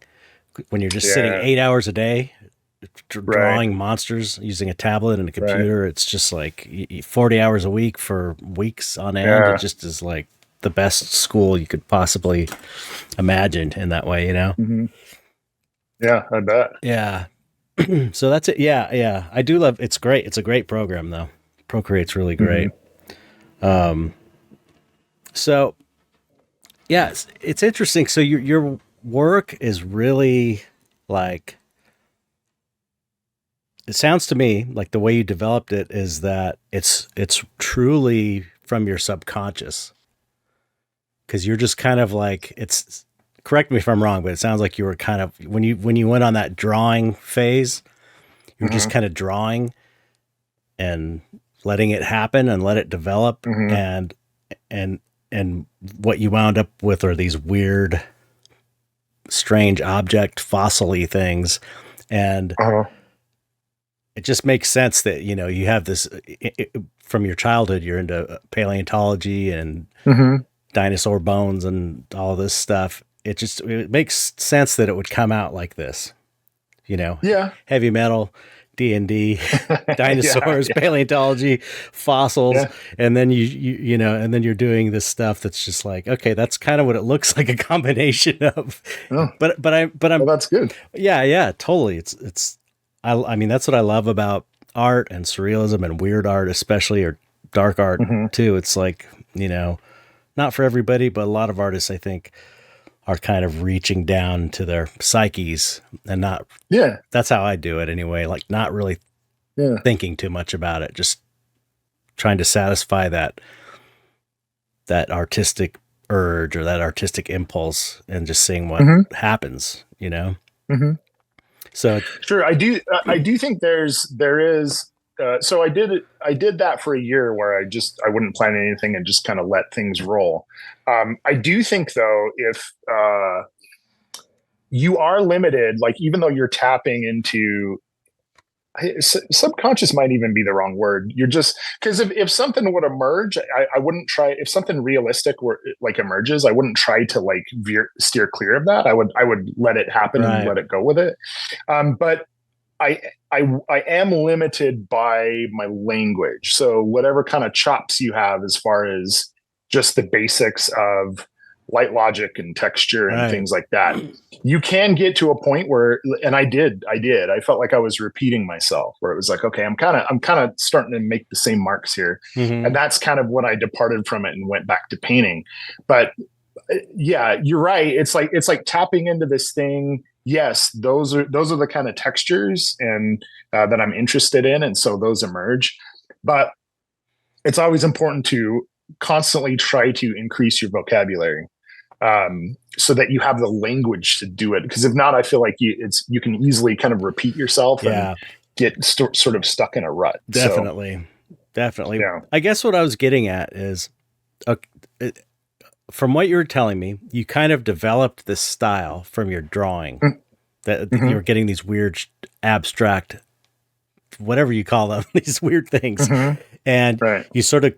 when you're just sitting 8 hours a day, drawing monsters using a tablet and a computer. It's just like 40 hours a week for weeks on end. It just is like the best school you could possibly imagine in that way, Mm-hmm. Yeah, I bet. Yeah. So that's it. Yeah. I do love, it's great. It's a great program though. Procreate's really great. So yeah, it's interesting. So your work is really, like, it sounds to me like the way you developed it is that it's truly from your subconscious, because you're just kind of like, it's, correct me if I'm wrong, but it sounds like you were kind of, when you went on that drawing phase, you're just kind of drawing and letting it happen and let it develop. And what you wound up with are these weird, strange object fossil-y things. And it just makes sense that, you have this from your childhood, you're into paleontology and dinosaur bones and all this stuff. It makes sense that it would come out like this, heavy metal, D&D, dinosaurs, paleontology, fossils. And then and then you're doing this stuff that's just like, okay, that's kind of what it looks like, a combination of, but I'm, well, that's good. Yeah, totally. I mean, that's what I love about art and surrealism and weird art, especially, or dark art too. It's like, not for everybody, but a lot of artists, I think, are kind of reaching down to their psyches and not, that's how I do it anyway. Like, not really thinking too much about it, just trying to satisfy that artistic urge or that artistic impulse and just seeing what happens, So sure. I do think there is, so I did that for a year where I wouldn't plan anything and just kind of let things roll. I do think though, if you are limited, like, even though you're tapping into, subconscious might even be the wrong word. You're just, because if something would emerge, I wouldn't try, if something realistic emerges, I wouldn't try to like steer clear of that. I would let it happen and let it go with it. But I am limited by my language. So whatever kind of chops you have as far as just the basics of light logic and texture and things like that, you can get to a point where, and I felt like I was repeating myself, where it was like, okay, I'm kind of starting to make the same marks here. And that's kind of when I departed from it and went back to painting. But yeah, you're right. It's like tapping into this thing. yes, those are the kind of textures and that I'm interested in, and so those emerge. But it's always important to constantly try to increase your vocabulary, so that you have the language to do it. Because if not, I feel like you can easily kind of repeat yourself and get sort of stuck in a rut. Definitely. Yeah. I guess what I was getting at is, from what you were telling me, you kind of developed this style from your drawing, that you were getting these weird abstract, whatever you call them, these weird things. And you sort of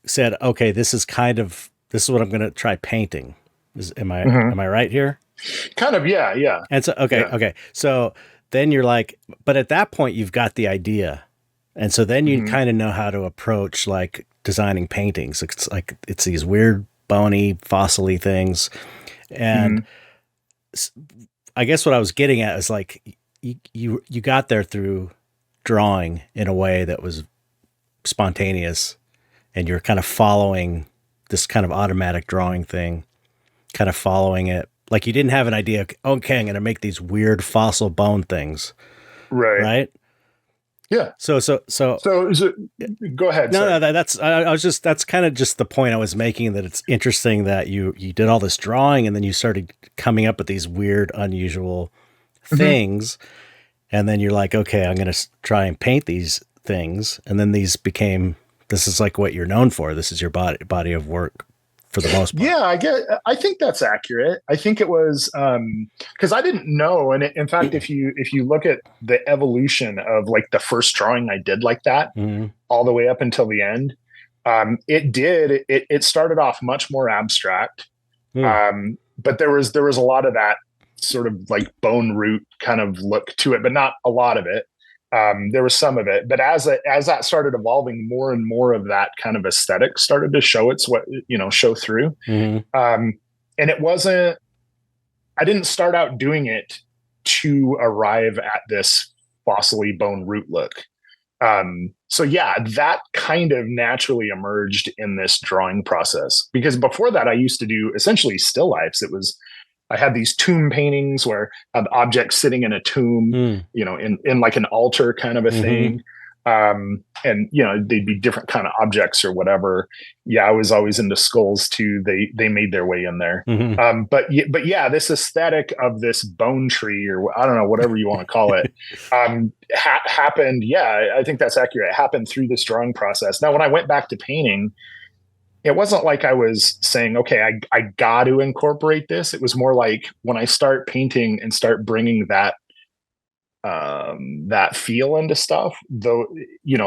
said, okay, this is what I'm going to try painting. Am I right here? Kind of. Yeah. And so, okay. So then you're like, but at that point you've got the idea. And so then you kind of know how to approach like designing paintings. It's these weird, bony, fossil-y things. And I guess what I was getting at is like, you got there through drawing in a way that was spontaneous, and you're kind of following this kind of automatic drawing thing, kind of following it. Like you didn't have an idea, okay, I'm going to make these weird fossil bone things. Right. Yeah. So go ahead. No, that's kind of just the point I was making, that it's interesting that you did all this drawing and then you started coming up with these weird, unusual things. And then you're like, okay, I'm going to try and paint these things. And then this is like what you're known for. This is your body of work for the most part. Yeah, I think that's accurate. I think it was because I didn't know. And in fact, if you look at the evolution of like the first drawing I did like that, all the way up until the end, it started off much more abstract. But there was a lot of that sort of like bone root kind of look to it, but not a lot of it. There was some of it, but as that started evolving, more and more of that kind of aesthetic started to show show through. And it wasn't, I didn't start out doing it to arrive at this fossily bone root look. So yeah, that kind of naturally emerged in this drawing process, because before that I used to do essentially still lifes. I had these tomb paintings where I had objects sitting in a tomb, in like an altar kind of a thing. And, they'd be different kind of objects or whatever. Yeah, I was always into skulls too. They made their way in there. But yeah, this aesthetic of this bone tree, or I don't know, whatever you want to call it, happened. Yeah, I think that's accurate. It happened through this drawing process. Now, when I went back to painting, it wasn't like I was saying, okay, I got to incorporate this. It was more like when I start painting and start bringing that feel into stuff, though,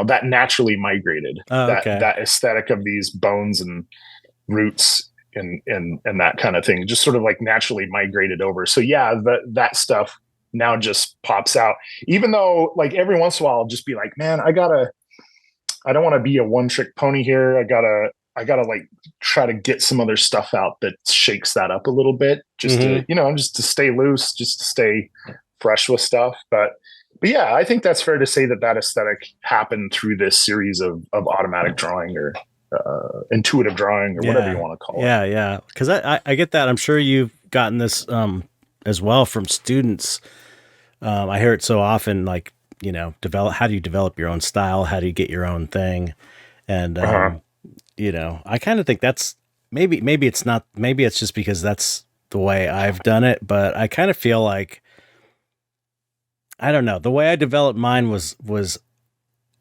that naturally migrated. That aesthetic of these bones and roots and that kind of thing just sort of like naturally migrated over. So yeah, that stuff now just pops out, even though like every once in a while I'll just be like, man, I don't want to be a one trick pony here. I gotta like try to get some other stuff out that shakes that up a little bit, just to stay loose, just to stay fresh with stuff. But yeah, I think that's fair to say that aesthetic happened through this series of automatic drawing or intuitive drawing or whatever you want to call it. Yeah. Because I get that. I'm sure you've gotten this as well from students. I hear it so often, like, how do you develop your own style? How do you get your own thing? And, I kind of think that's maybe it's just because that's the way I've done it, but I kind of feel like, I don't know, the way I developed mine was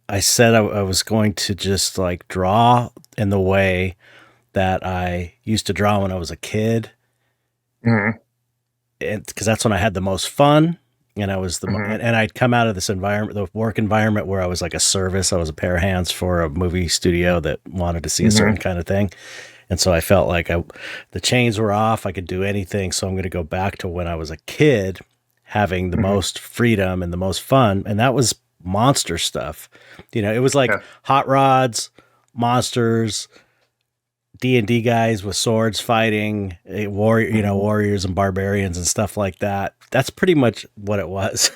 I said I was going to just like draw in the way that I used to draw when I was a kid. And because that's when I had the most fun. And I was and I'd come out of this environment, the work environment, where I was like a service. I was a pair of hands for a movie studio that wanted to see a certain kind of thing. And so I felt like the chains were off. I could do anything. So I'm going to go back to when I was a kid, having the most freedom and the most fun. And that was monster stuff. It was like hot rods, monsters, D&D guys with swords fighting, warriors and barbarians and stuff like that. That's pretty much what it was.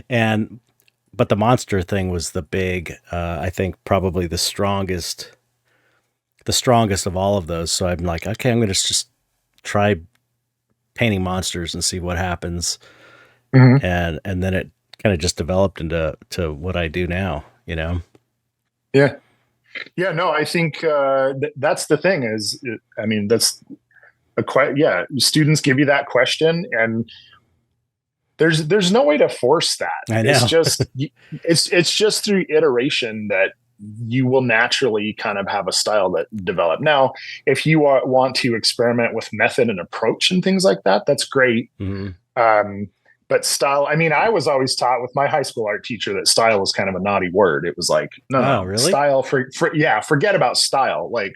But the monster thing was the big, I think probably the strongest of all of those. So I'm like, okay, I'm going to just try painting monsters and see what happens. Mm-hmm. And then it kind of just developed into what I do now, Yeah. Yeah, no, I think that's the thing is, I mean, that's students give you that question, and there's no way to force that. I know. It's just through iteration that you will naturally kind of have a style that develop. Now, if you want to experiment with method and approach and things like that, that's great. Mm-hmm. But style, I mean, I was always taught with my high school art teacher that style was kind of a naughty word. It was like, no, really? Style forget about style. Like,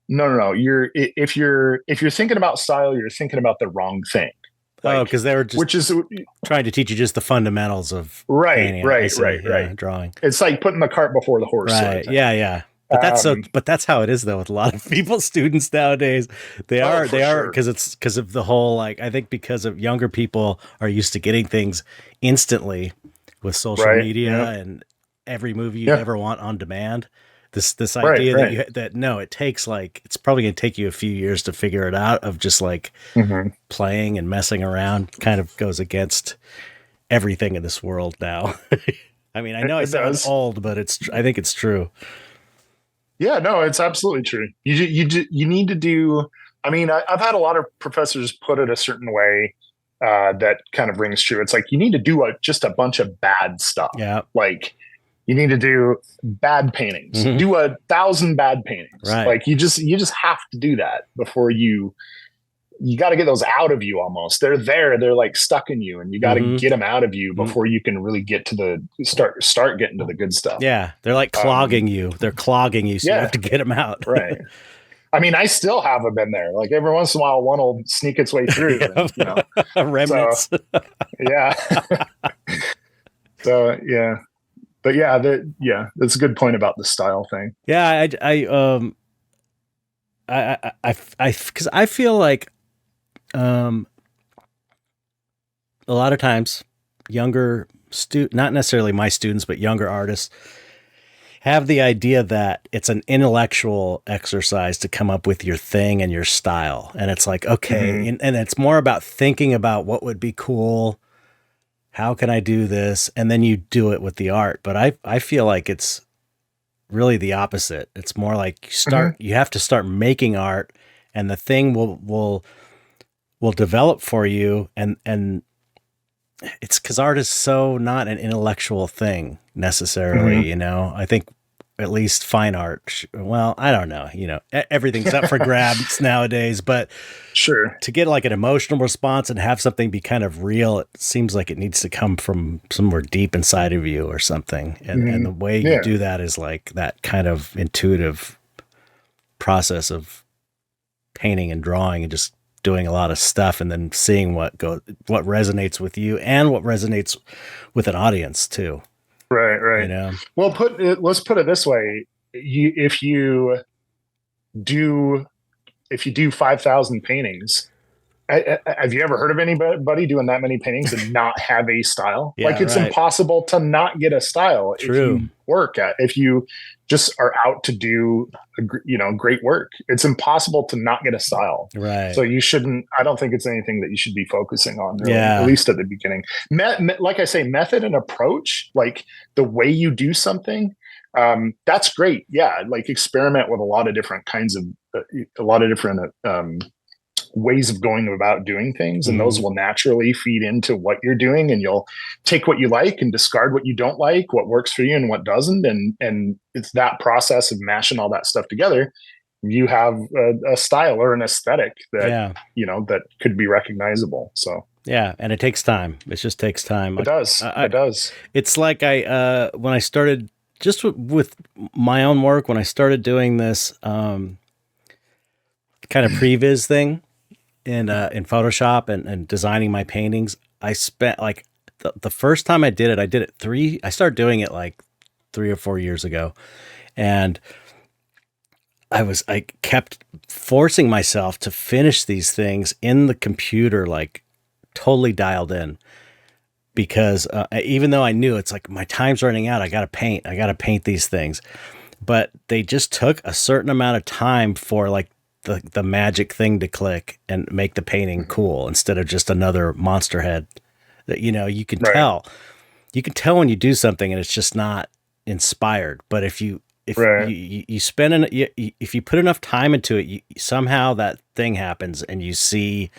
no. If you're thinking about style, you're thinking about the wrong thing. Like, because they were just trying to teach you just the fundamentals of painting, right. Drawing. It's like putting the cart before the horse. Right. Sort of yeah. But that's how it is though with a lot of people, students nowadays. They are because of the whole, like, I think because of younger people are used to getting things instantly with social media and every movie you ever want on demand. This idea that no, it takes it's probably going to take you a few years to figure it out, of just like playing and messing around, kind of goes against everything in this world now. I mean, I know I sound old, but I think it's true. Yeah, no, it's absolutely true. You need to do. I mean, I've had a lot of professors put it a certain way that kind of rings true. It's like you need to do just a bunch of bad stuff. Yeah, like you need to do bad paintings. Mm-hmm. Do 1,000 bad paintings. Right. Like you just have to do that before you got to get those out of you. Almost they're there. They're like stuck in you, and you got to get them out of you before you can really get to the start getting to the good stuff. Yeah, they're like clogging you. They're clogging you, so you have to get them out. Right. I mean, I still have them in there. Like every once in a while, one will sneak its way through. And, remnants. So, yeah. So yeah, but that's a good point about the style thing. Yeah, because I feel like a lot of times younger not necessarily my students, but younger artists have the idea that it's an intellectual exercise to come up with your thing and your style. And it's like, okay. And it's more about thinking about what would be cool. How can I do this? And then you do it with the art. But I feel like it's really the opposite. It's more like you have to start making art, and the thing will develop for you. And it's because art is so not an intellectual thing necessarily, I think at least fine art. Well, I don't know, everything's up for grabs nowadays, but sure, to get like an emotional response and have something be kind of real, it seems like it needs to come from somewhere deep inside of you or something. And the way you do that is like that kind of intuitive process of painting and drawing and just doing a lot of stuff, and then seeing what resonates with you and what resonates with an audience too. Right. Well, let's put it this way: if you do 5,000 paintings, have you ever heard of anybody doing that many paintings and not have a style? Like it's impossible to not get a style. True. If you just are out to do great work, it's impossible to not get a style. Right. So I don't think it's anything that you should be focusing on, really, at least at the beginning. Like I say, method and approach, like the way you do something, that's great. Yeah. Like experiment with a lot of different ways of going about doing things, and those will naturally feed into what you're doing, and you'll take what you like and discard what you don't like, what works for you and what doesn't, and it's that process of mashing all that stuff together. You have a style or an aesthetic that that could be recognizable. So and it takes time. It just takes time. It does. It does. It's like when I started just with my own work, when I started doing this kind of previs thing in Photoshop and designing my paintings, I spent like the first time I did it, I started doing it like 3 or 4 years ago. And I kept forcing myself to finish these things in the computer, like totally dialed in, because even though I knew it's like my time's running out, I got to paint these things, but they just took a certain amount of time for like the magic thing to click and make the painting cool instead of just another monster head that, you can tell. You can tell when you do something and it's just not inspired. But if you spend if you put enough time into it, somehow that thing happens and you see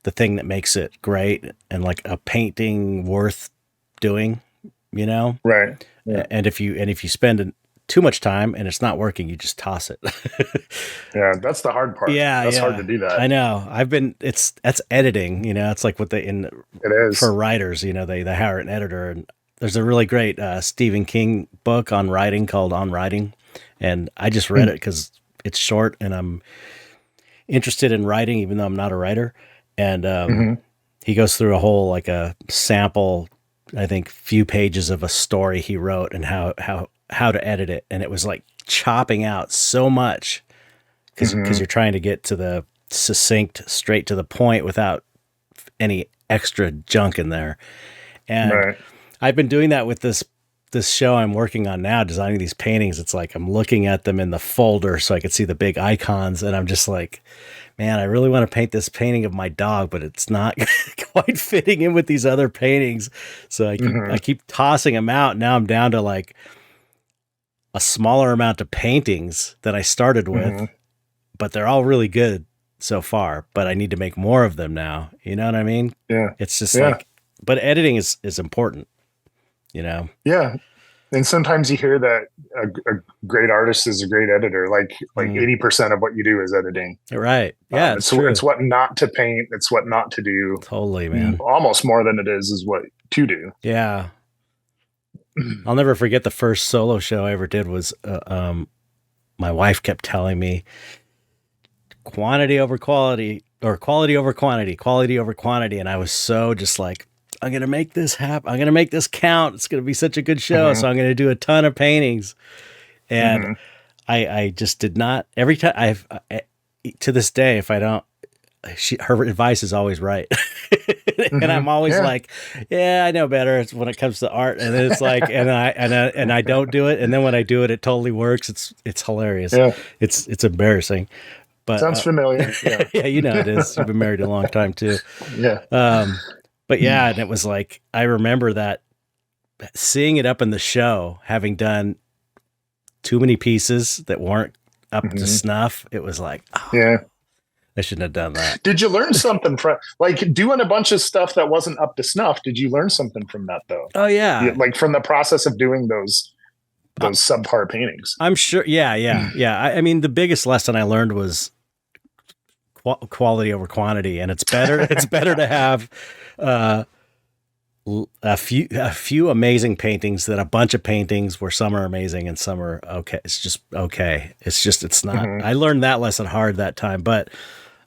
the thing that makes it great and like a painting worth doing, Right. Yeah. And if you spend too much time and it's not working, you just toss it. Yeah, that's the hard part. Yeah, that's hard to do that. I know. That's editing. It's like what it is for writers. They hire an editor, and there's a really great Stephen King book on writing called On Writing, and I just read it because it's short and I'm interested in writing, even though I'm not a writer. And he goes through a whole like a sample, I think, few pages of a story he wrote and how to edit it, and it was like chopping out so much because you're trying to get to the succinct, straight to the point without any extra junk in there. And I've been doing that with this show I'm working on now, designing these paintings. It's like I'm looking at them in the folder so I can see the big icons, and I'm just like, man, I really want to paint this painting of my dog, but it's not quite fitting in with these other paintings. So I keep tossing them out. Now I'm down to like a smaller amount of paintings that I started with, but they're all really good so far, but I need to make more of them now. You know what I mean? Yeah. It's just like, but editing is important, Yeah. And sometimes you hear that a great artist is a great editor. Like 80% of what you do is editing. Right. Yeah. It's what not to paint. It's what not to do. Totally, man. Almost more than it is what to do. Yeah. I'll never forget the first solo show I ever did was, my wife kept telling me quantity over quality, or quality over quantity. And I was so just like, I'm going to make this happen. I'm going to make this count. It's going to be such a good show. So I'm going to do a ton of paintings. And I just did not, every time to this day, if I don't, her advice is always right. And I'm always like, yeah, I know better when it comes to art. And then it's like, and I don't do it. And then when I do it, it totally works. It's hilarious. Yeah. It's embarrassing, but sounds familiar. Yeah. Yeah, it is. You've been married a long time too. Yeah. But yeah, and it was like, I remember that seeing it up in the show, having done too many pieces that weren't up to snuff. It was like, I shouldn't have done that. Did you learn something from like doing a bunch of stuff that wasn't up to snuff? Did you learn something from that though? Oh yeah. Like from the process of doing those subpar paintings. I'm sure. Yeah. I mean, the biggest lesson I learned was quality over quantity, and it's better to have a few amazing paintings than a bunch of paintings where some are amazing and some are okay. It's just okay. It's not. I learned that lesson hard that time, but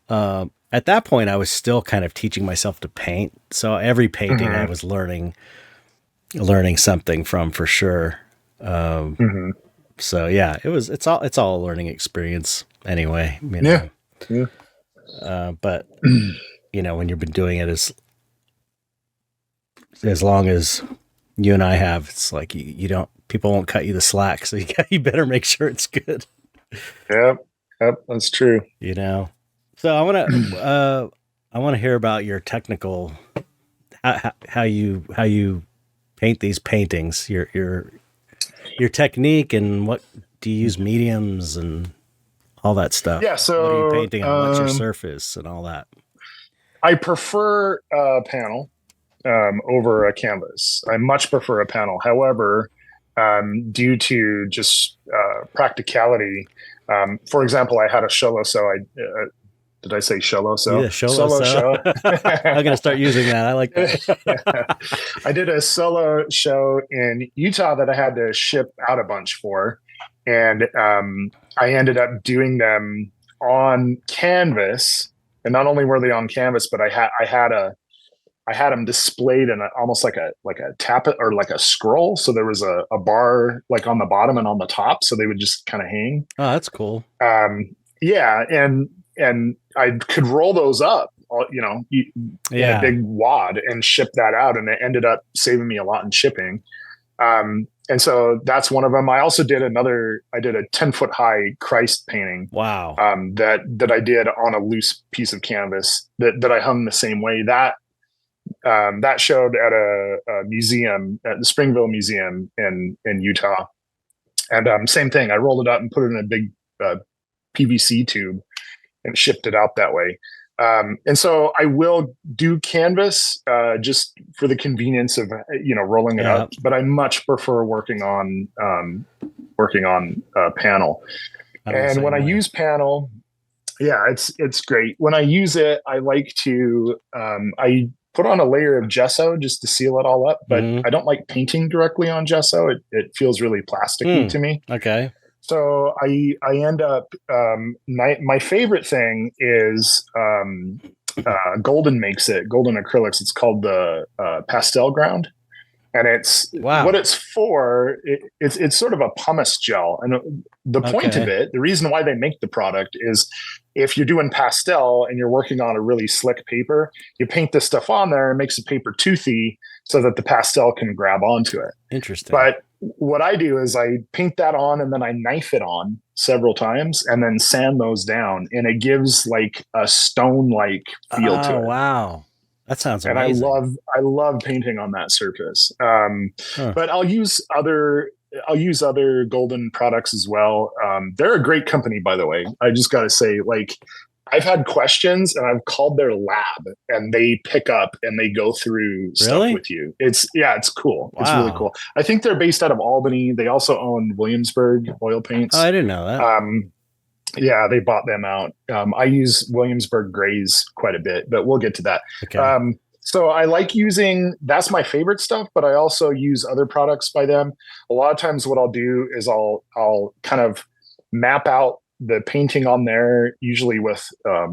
at that point I was still kind of teaching myself to paint. So every painting I was learning something from, for sure. So yeah, it's all a learning experience anyway. Yeah. But when you've been doing it as long as you and I have, it's like people won't cut you the slack. So you better make sure it's good. Yep. That's true. So I want to hear about your technical, how you paint these paintings, your technique, and what do you use, mediums and all that stuff. Yeah. So what are you painting on? What's your surface and all that? I prefer a panel over a canvas. I much prefer a panel. However, due to just practicality, for example, I had a solo show. Did I say solo show? Yeah, solo show. I'm going to start using that. I like that. I did a solo show in Utah that I had to ship out a bunch for. And I ended up doing them on canvas. And not only were they on canvas, but I had them displayed in almost like a tablet or like a scroll. So there was a bar like on the bottom and on the top, so they would just kind of hang. Oh, that's cool. Yeah, and I could roll those up, in a big wad and ship that out, and it ended up saving me a lot in shipping. And so that's one of them. I also did a 10-foot high Christ painting. Wow. That I did on a loose piece of canvas that I hung the same way. That showed at a museum at the Springville Museum in Utah. And same thing. I rolled it up and put it in a big PVC tube and shipped it out that way. And so I will do canvas just for the convenience of rolling it up, but I much prefer working on panel. And when I use panel, it's great. When I use it, I like to I put on a layer of gesso just to seal it all up, but I don't like painting directly on gesso. It feels really plasticky to me. Okay. So I end up my favorite thing is Golden makes it, Golden Acrylics. It's called the pastel ground, and it's what it's for. It's sort of a pumice gel, and the point of it, the reason why they make the product is if you're doing pastel and you're working on a really slick paper, you paint this stuff on there and makes the paper toothy so that the pastel can grab onto it. Interesting. But what I do is I paint that on and then I knife it on several times and then sand those down, and it gives like a stone-like feel to it. Wow. That sounds amazing. And I love painting on that surface. But I'll use other Golden products as well. They're a great company, by the way. I just got to say, like, I've had questions and I've called their lab and they pick up and they go through stuff with you. It's cool. Wow. It's really cool. I think they're based out of Albany. They also own Williamsburg oil paints. Oh, I didn't know that. Yeah, they bought them out. I use Williamsburg grays quite a bit, but we'll get to that. Okay. So I like using, that's my favorite stuff, but I also use other products by them. A lot of times what I'll do is I'll kind of map out the painting on there, usually with a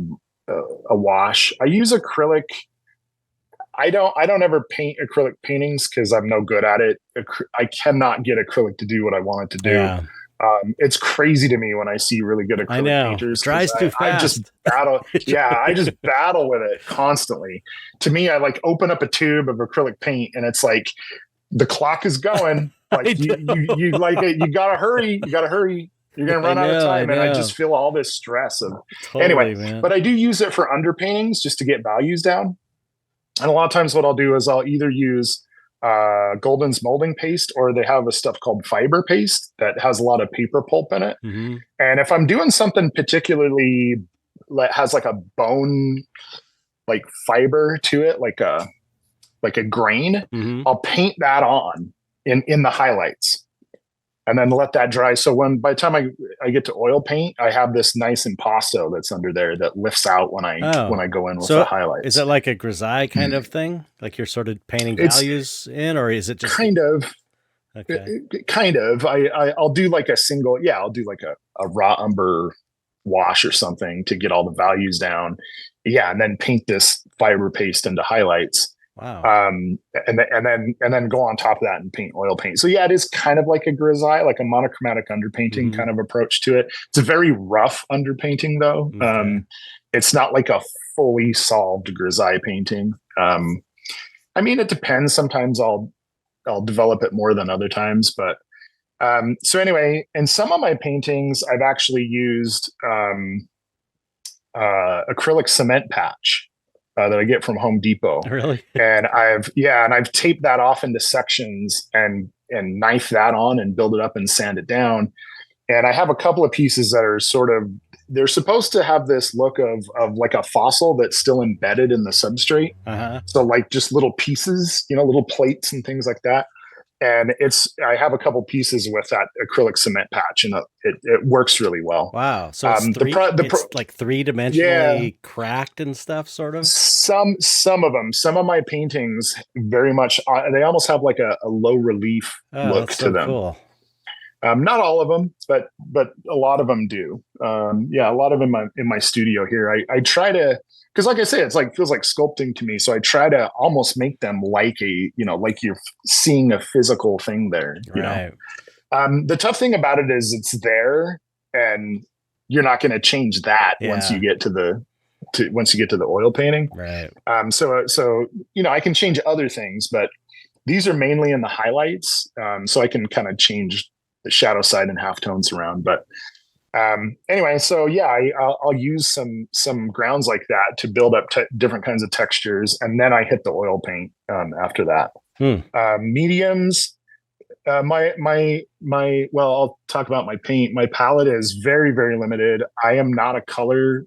wash. I use acrylic. I don't ever paint acrylic paintings because I'm no good at it. I cannot get acrylic to do what I want it to do. Yeah. It's crazy to me when I see really good acrylic painters. It dries too fast. I just battle. I just battle with it constantly. To me, I like open up a tube of acrylic paint and it's like the clock is going. Like you like it. You gotta hurry. You gotta hurry. You're gonna run out of time. And I just feel all this stress of anyway. Man. But I do use it for underpaintings just to get values down. And a lot of times what I'll do is I'll either use Golden's molding paste, or they have a stuff called fiber paste that has a lot of paper pulp in it. Mm-hmm. And if I'm doing something particularly that has like a bone, like fiber to it, like a grain, I'll paint that on in the highlights and then let that dry. So by the time I get to oil paint, I have this nice impasto that's under there that lifts out when I go in with the highlights. Is it like a grisaille kind of thing? Like you're sort of painting values in, or is it just kind of? Okay. Kind of. I'll do like I'll do like a raw umber wash or something to get all the values down. Yeah, and then paint this fiber paste into highlights. Wow. And then go on top of that and paint oil paint. So yeah, it is kind of like a grisaille, like a monochromatic underpainting kind of approach to it. It's a very rough underpainting though. Okay. It's not like a fully solved grisaille painting. I mean, it depends. Sometimes I'll develop it more than other times, but so anyway, in some of my paintings, I've actually used acrylic cement patch. That I get from Home Depot. Really? And I've taped that off into sections and knife that on and build it up and sand it down. And I have a couple of pieces that are they're supposed to have this look of like a fossil that's still embedded in the substrate. Uh-huh. So like just little pieces, little plates and things like that. And I have a couple pieces with that acrylic cement patch, and it works really well. Wow! So it's like three-dimensionally cracked and stuff, sort of. Some of them, some of my paintings, very much. They almost have like a low relief look to them. Cool. Not all of them, but a lot of them do. A lot of them in my studio here. I try to. Because like I say, it's like feels like sculpting to me. So I try to almost make them like like you're seeing a physical thing there. Right. The tough thing about it is it's there, and you're not going to change that once you get to the oil painting. Right. So I can change other things, but these are mainly in the highlights. So I can kind of change the shadow side and halftones around, but. Anyway, so yeah, I'll use some grounds like that to build up different kinds of textures, and then I hit the oil paint after that. Mediums, well, I'll talk about my paint. My palette is very, very limited. I am not a color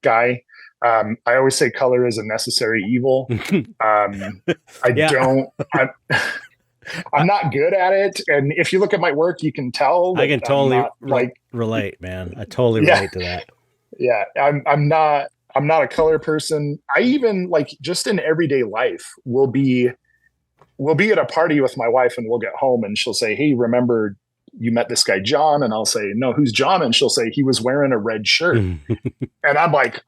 guy. I always say color is a necessary evil. I'm not good at it, and if you look at my work, you can tell. I can totally relate, man. I totally relate to that. Yeah, I'm not a color person. I even like just in everyday life, we'll be at a party with my wife, and we'll get home, and she'll say, "Hey, remember you met this guy John?" And I'll say, "No, who's John?" And she'll say, "He was wearing a red shirt." And I'm like,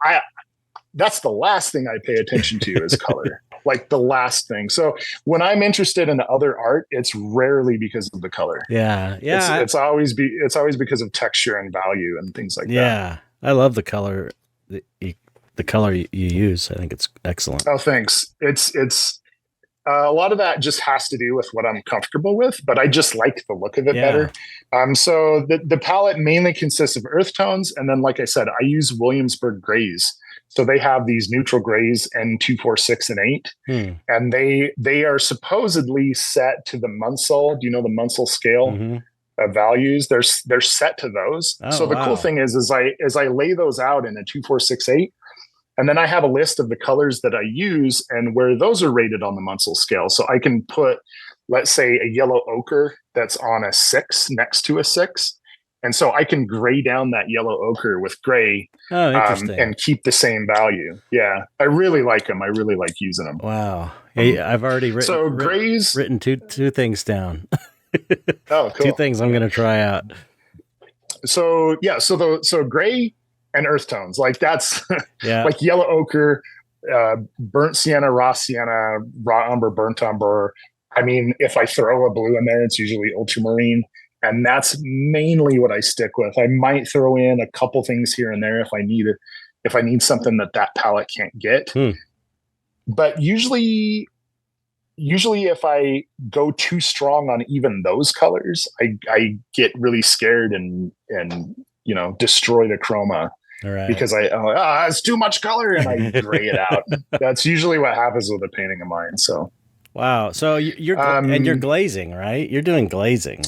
that's the last thing I pay attention to is color. Like the last thing. So when I'm interested in other art, it's rarely because of the color. Yeah. It's always because of texture and value and things like that. Yeah. I love the color, the color you use. I think it's excellent. Oh, thanks. It's a lot of that just has to do with what I'm comfortable with, but I just like the look of it better. So the palette mainly consists of earth tones. And then, like I said, I use Williamsburg grays. So they have these neutral grays and 2, 4, 6, and 8, and they are supposedly set to the Munsell. Do you know the Munsell scale of values? They're set to those. So the cool thing is I lay those out in a 2, 4, 6, 8, and then I have a list of the colors that I use and where those are rated on the Munsell scale. So I can put, let's say, a yellow ochre that's on a 6 next to a 6. And so I can gray down that yellow ochre with gray and keep the same value. Yeah, I really like them. I really like using them. Wow. Yeah, I've already written two things down. Oh, cool. 2 things I'm going to try out. So yeah, so gray and earth tones, like that's like yellow ochre, burnt sienna, raw umber, burnt umber. I mean, if I throw a blue in there, it's usually ultramarine. And that's mainly what I stick with. I might throw in a couple things here and there if I need something that palette can't get. But usually if I go too strong on even those colors, I get really scared and destroy the chroma. Because it's too much color, and I gray it out. That's usually what happens with a painting of mine. So wow. So you're glazing, right? You're doing glazing.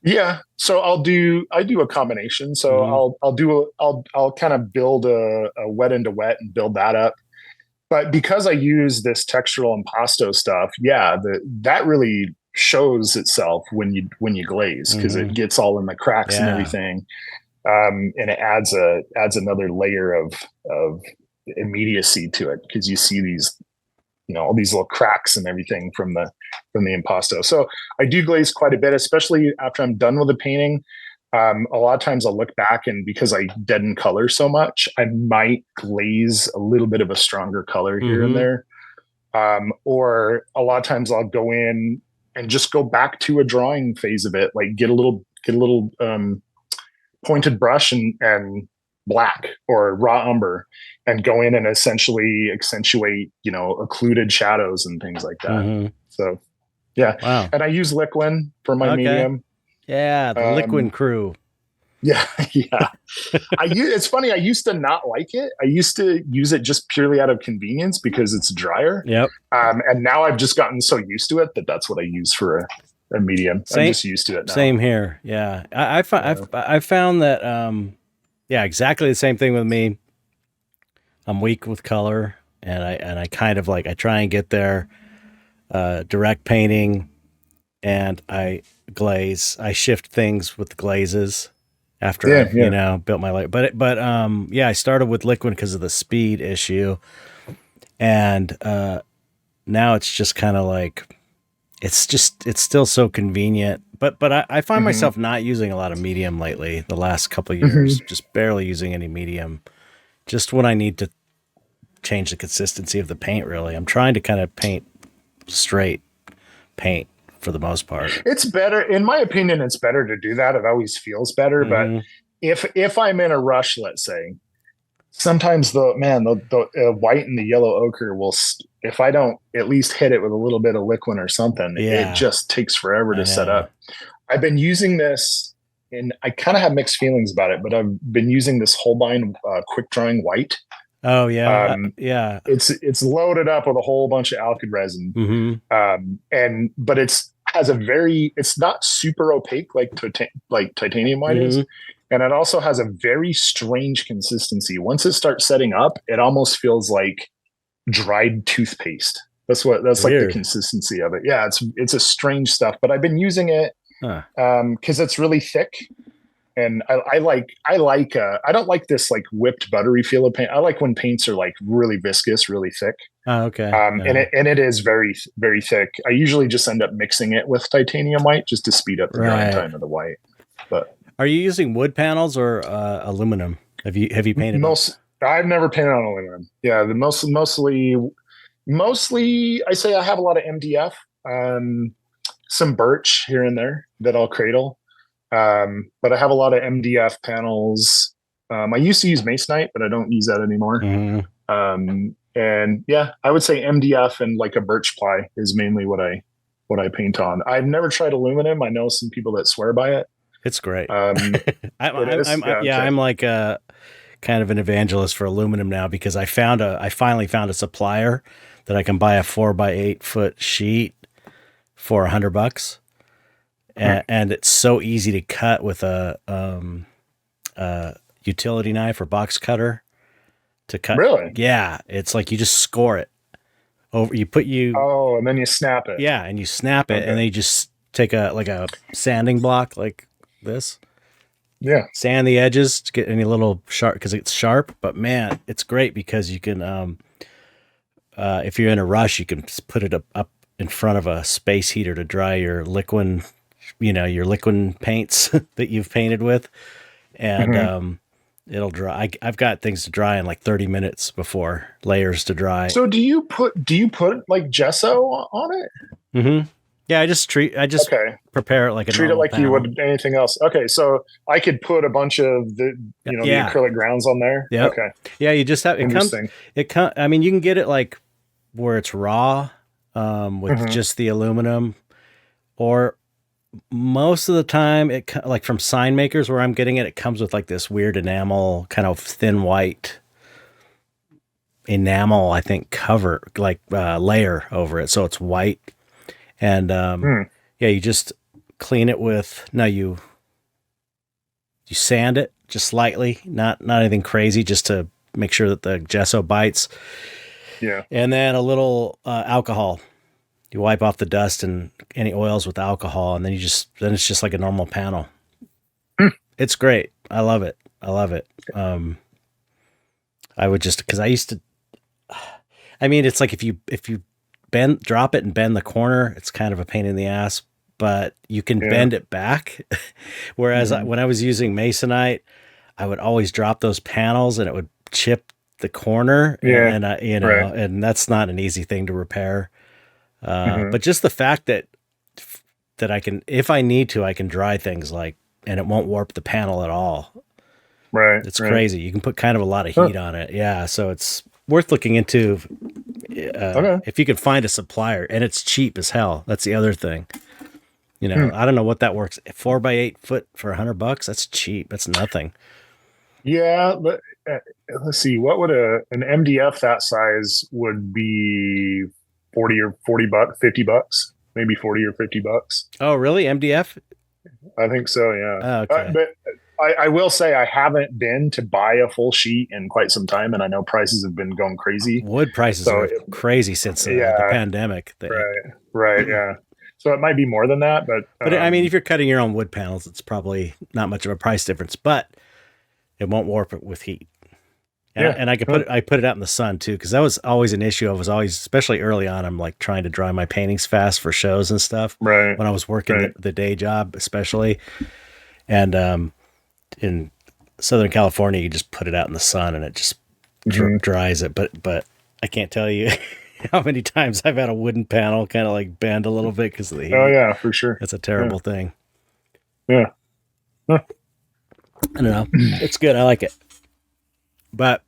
Yeah. So I do a combination. So I'll kind of build a wet into wet and build that up. But because I use this textural impasto stuff, that really shows itself when you glaze, because it gets all in the cracks and everything. And it adds another layer of immediacy to it, because you see these, all these little cracks and everything from the impasto. So I do glaze quite a bit, especially after I'm done with the painting. A lot of times I'll look back, and because I deaden color so much, I might glaze a little bit of a stronger color here and there. Or a lot of times I'll go in and just go back to a drawing phase of it, like get a little pointed brush and black or raw umber, and go in and essentially accentuate, occluded shadows and things like that. So yeah. Wow. And I use Liquin for my medium. Yeah. The Liquin crew. Yeah. Yeah. It's funny. I used to not like it. I used to use it just purely out of convenience because it's drier. Yep. And now I've just gotten so used to it that's what I use for a medium. I'm just used to it now. Same here. Yeah. I found that, exactly the same thing with me. I'm weak with color, and I kind of I try and get there, direct painting, and I glaze. I shift things with the glazes after I built my light. But I started with Liquid because of the speed issue, and now it's just kind of it's still so convenient. But I find myself not using a lot of medium lately. The last couple of years, just barely using any medium. Just when I need to change the consistency of the paint, really. I'm trying to kind of paint straight paint for the most part. It's better, in my opinion, it's better to do that. It always feels better. But if I'm in a rush, let's say, sometimes the white and the yellow ochre will, if I don't at least hit it with a little bit of Liquin or something, it just takes forever to set up. I've been using this and I kind of have mixed feelings about it, but I've been using this Holbein quick drying white. Oh yeah, yeah. It's loaded up with a whole bunch of alkyd resin, but it's not super opaque like titanium white is, and it also has a very strange consistency. Once it starts setting up, it almost feels like dried toothpaste. That's like the consistency of it. Yeah, it's a strange stuff, but I've been using it because it's really thick. And I don't like this like whipped buttery feel of paint. I like when paints are like really viscous, really thick. Oh, okay. And it is very, very thick. I usually just end up mixing it with titanium white just to speed up the drying time of the white. But are you using wood panels or aluminum? Have you painted I've never painted on aluminum. Yeah, mostly I say I have a lot of MDF, some birch here and there that I'll cradle. But I have a lot of MDF panels. I used to use masonite, but I don't use that anymore. And yeah, I would say MDF and like a birch ply is mainly what I paint on. I've never tried aluminum. I know some people that swear by it. It's great. I'm like a kind of an evangelist for aluminum now because I finally found a supplier that I can buy a 4x8 foot sheet for $100. And it's so easy to cut with a utility knife or box cutter to cut. Really? Yeah. It's like you just score it over. and then you snap it. Yeah. And you snap it and then you just take a sanding block like this. Yeah. Sand the edges to get any little sharp because it's sharp. But man, it's great because you can, if you're in a rush, you can put it up in front of a space heater to dry your liquid paints that you've painted with, and it'll dry. I've got things to dry in like 30 minutes before layers to dry. So do you put like gesso on it? Yeah, I just prepare it like treat it like panel. You would anything else. Okay, so I could put a bunch of the the acrylic grounds on there. Yeah. Okay. Yeah, you just have I mean, you can get it like where it's raw with just the aluminum, or most of the time it like from sign makers where I'm getting it, it comes with like this weird enamel, kind of thin white enamel, I think, cover like layer over it, so it's white. And you just clean it with you sand it just slightly, not anything crazy, just to make sure that the gesso bites. Yeah, and then a little alcohol. You wipe off the dust and any oils with alcohol, and then it's just like a normal panel. It's great. I love it. I would just, because I used to, I mean, it's like if you drop it and bend the corner, it's kind of a pain in the ass, but you can bend it back. Whereas when I was using masonite, I would always drop those panels and it would chip the corner. And and that's not an easy thing to repair. But just the fact that I can, if I need to, I can dry things and it won't warp the panel at all. Right. It's crazy. You can put kind of a lot of heat on it. Yeah. So it's worth looking into if you can find a supplier, and it's cheap as hell. That's the other thing. I don't know what that works. 4x8 foot for $100. That's cheap. That's nothing. Yeah. But let's see, what would an MDF that size would be? 40 or 40 bucks, $50, maybe 40 or $50. Oh, really? MDF? I think so. Yeah. Oh, okay. But I will say I haven't been to buy a full sheet in quite some time, and I know prices have been going crazy. Wood prices are crazy since the pandemic. Right. Yeah. So it might be more than that, but I mean, if you're cutting your own wood panels, it's probably not much of a price difference, but it won't warp it with heat. And I put it out in the sun too, because that was always an issue. I was always, especially early on, I'm like trying to dry my paintings fast for shows and stuff. Right. When I was working the day job, especially, and in Southern California, you just put it out in the sun and it just dries it. But I can't tell you how many times I've had a wooden panel kind of like bend a little bit because of the heat. Oh yeah, for sure. It's a terrible thing. Yeah. Huh. I don't know. It's good. I like it. But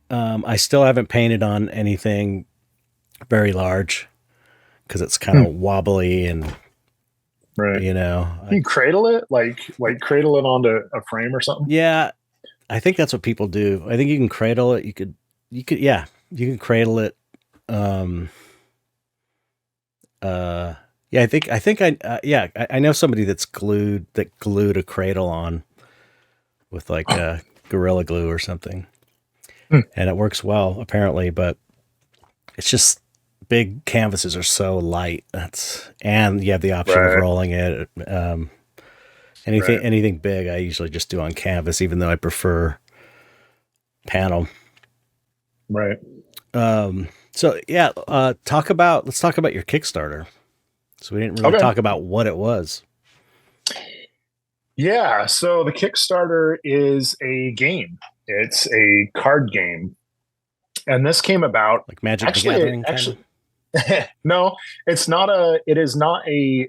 I still haven't painted on anything very large because it's kind of wobbly and Right. You know, you cradle it, like cradle it onto a frame or something. Yeah, I think that's what people do. I think you can cradle it. Yeah, you can cradle it. Um, yeah, I know somebody that glued a cradle on with like Gorilla Glue or something, and it works well apparently. But it's just big canvases are so light. And you have the option of rolling it. Anything big, I usually just do on canvas, even though I prefer panel. Right. So yeah, let's talk about your Kickstarter. So we didn't really talk about what it was. Yeah. So the Kickstarter is a game. It's a card game. And this came about like Magic the Gathering. Actually, no, it is not a,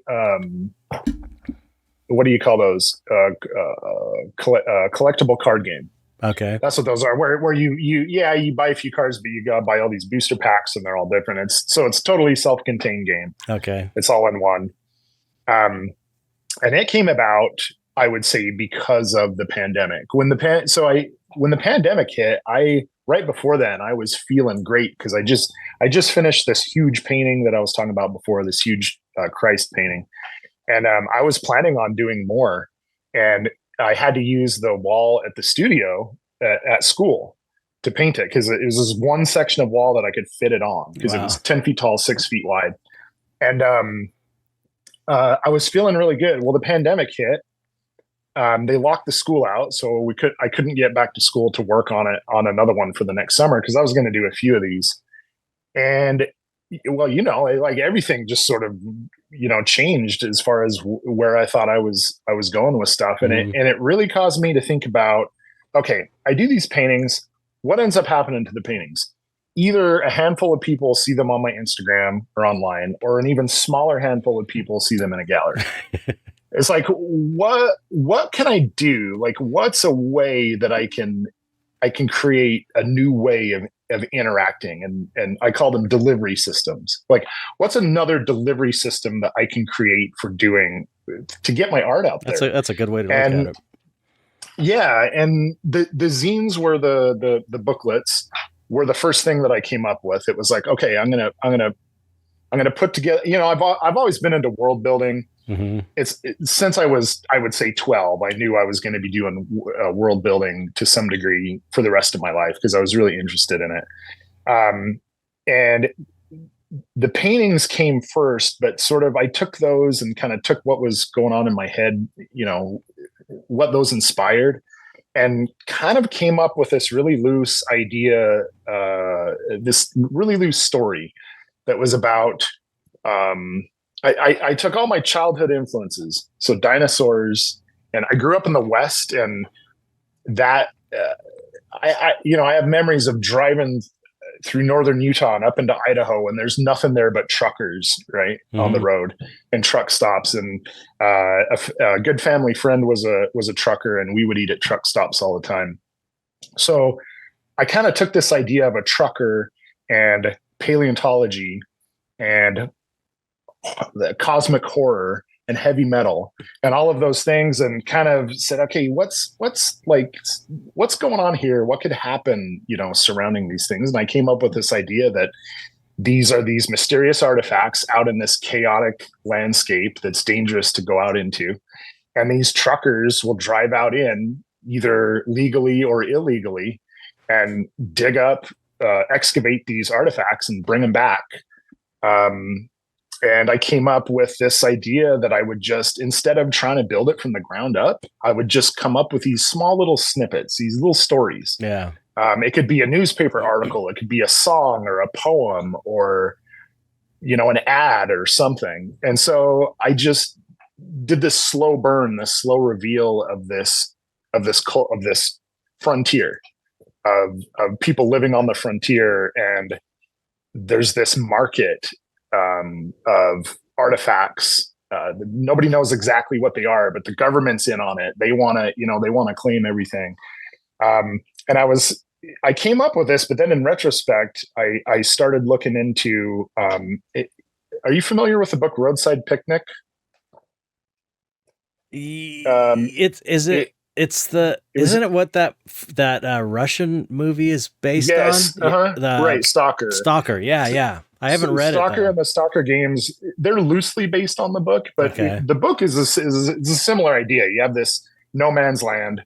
what do you call those? Collectible card game. Okay. That's what those are, where you buy a few cards, but you gotta buy all these booster packs and they're all different. It's totally self-contained game. Okay. It's all in one. And it came about, I would say, because of the pandemic. When the pandemic hit, right before then, I was feeling great because I just finished this huge painting that I was talking about before, this huge Christ painting. And I was planning on doing more. And I had to use the wall at the studio at school to paint it because it was this one section of wall that I could fit it on because it was 10 feet tall, 6 feet wide. And I was feeling really good. Well, the pandemic hit. They locked the school out, so I couldn't get back to school to work on another one for the next summer because I was going to do a few of these. And well, like everything just sort of, changed as far as where I thought I was going with stuff. And it really caused me to think about, okay, I do these paintings. What ends up happening to the paintings? Either a handful of people see them on my Instagram or online, or an even smaller handful of people see them in a gallery. It's like, what can I do? Like, what's a way that I can create a new way of interacting, and I call them delivery systems. Like, what's another delivery system that I can create to get my art out there? That's a good way to look at it. Yeah, and the zines were the booklets were the first thing that I came up with. It was like, okay, I'm gonna put together. I've always been into world building. Mm-hmm. Since I would say 12, I knew I was going to be doing world building to some degree for the rest of my life because I was really interested in it. And the paintings came first, but sort of I took those and kind of took what was going on in my head, what those inspired, and kind of came up with this really loose idea, this really loose story that was about, I took all my childhood influences, so dinosaurs, and I grew up in the West, and that I have memories of driving through northern Utah and up into Idaho, and there's nothing there but truckers, right, on the road and truck stops. And a good family friend was a trucker, and we would eat at truck stops all the time. So I kind of took this idea of a trucker and paleontology and the cosmic horror and heavy metal and all of those things, and kind of said, okay, what's going on here? What could happen, surrounding these things? And I came up with this idea that these are these mysterious artifacts out in this chaotic landscape that's dangerous to go out into. And these truckers will drive out in either legally or illegally and dig up, excavate these artifacts and bring them back. And I came up with this idea that I would just, instead of trying to build it from the ground up, I would just come up with these small little snippets, these little stories. Yeah. It could be a newspaper article. It could be a song or a poem or, an ad or something. And so I just did this slow burn, this slow reveal of this frontier of people living on the frontier. And there's this market of artifacts. Nobody knows exactly what they are, but the government's in on it. They want to claim everything. And I came up with this, but then in retrospect, I started looking into, are you familiar with the book Roadside Picnic? Isn't it what that Russian movie is based on? Right, Stalker. Stalker, yeah. I haven't read Stalker it. And the Stalker games, they're loosely based on the book, but the book is a similar idea. You have this no man's land,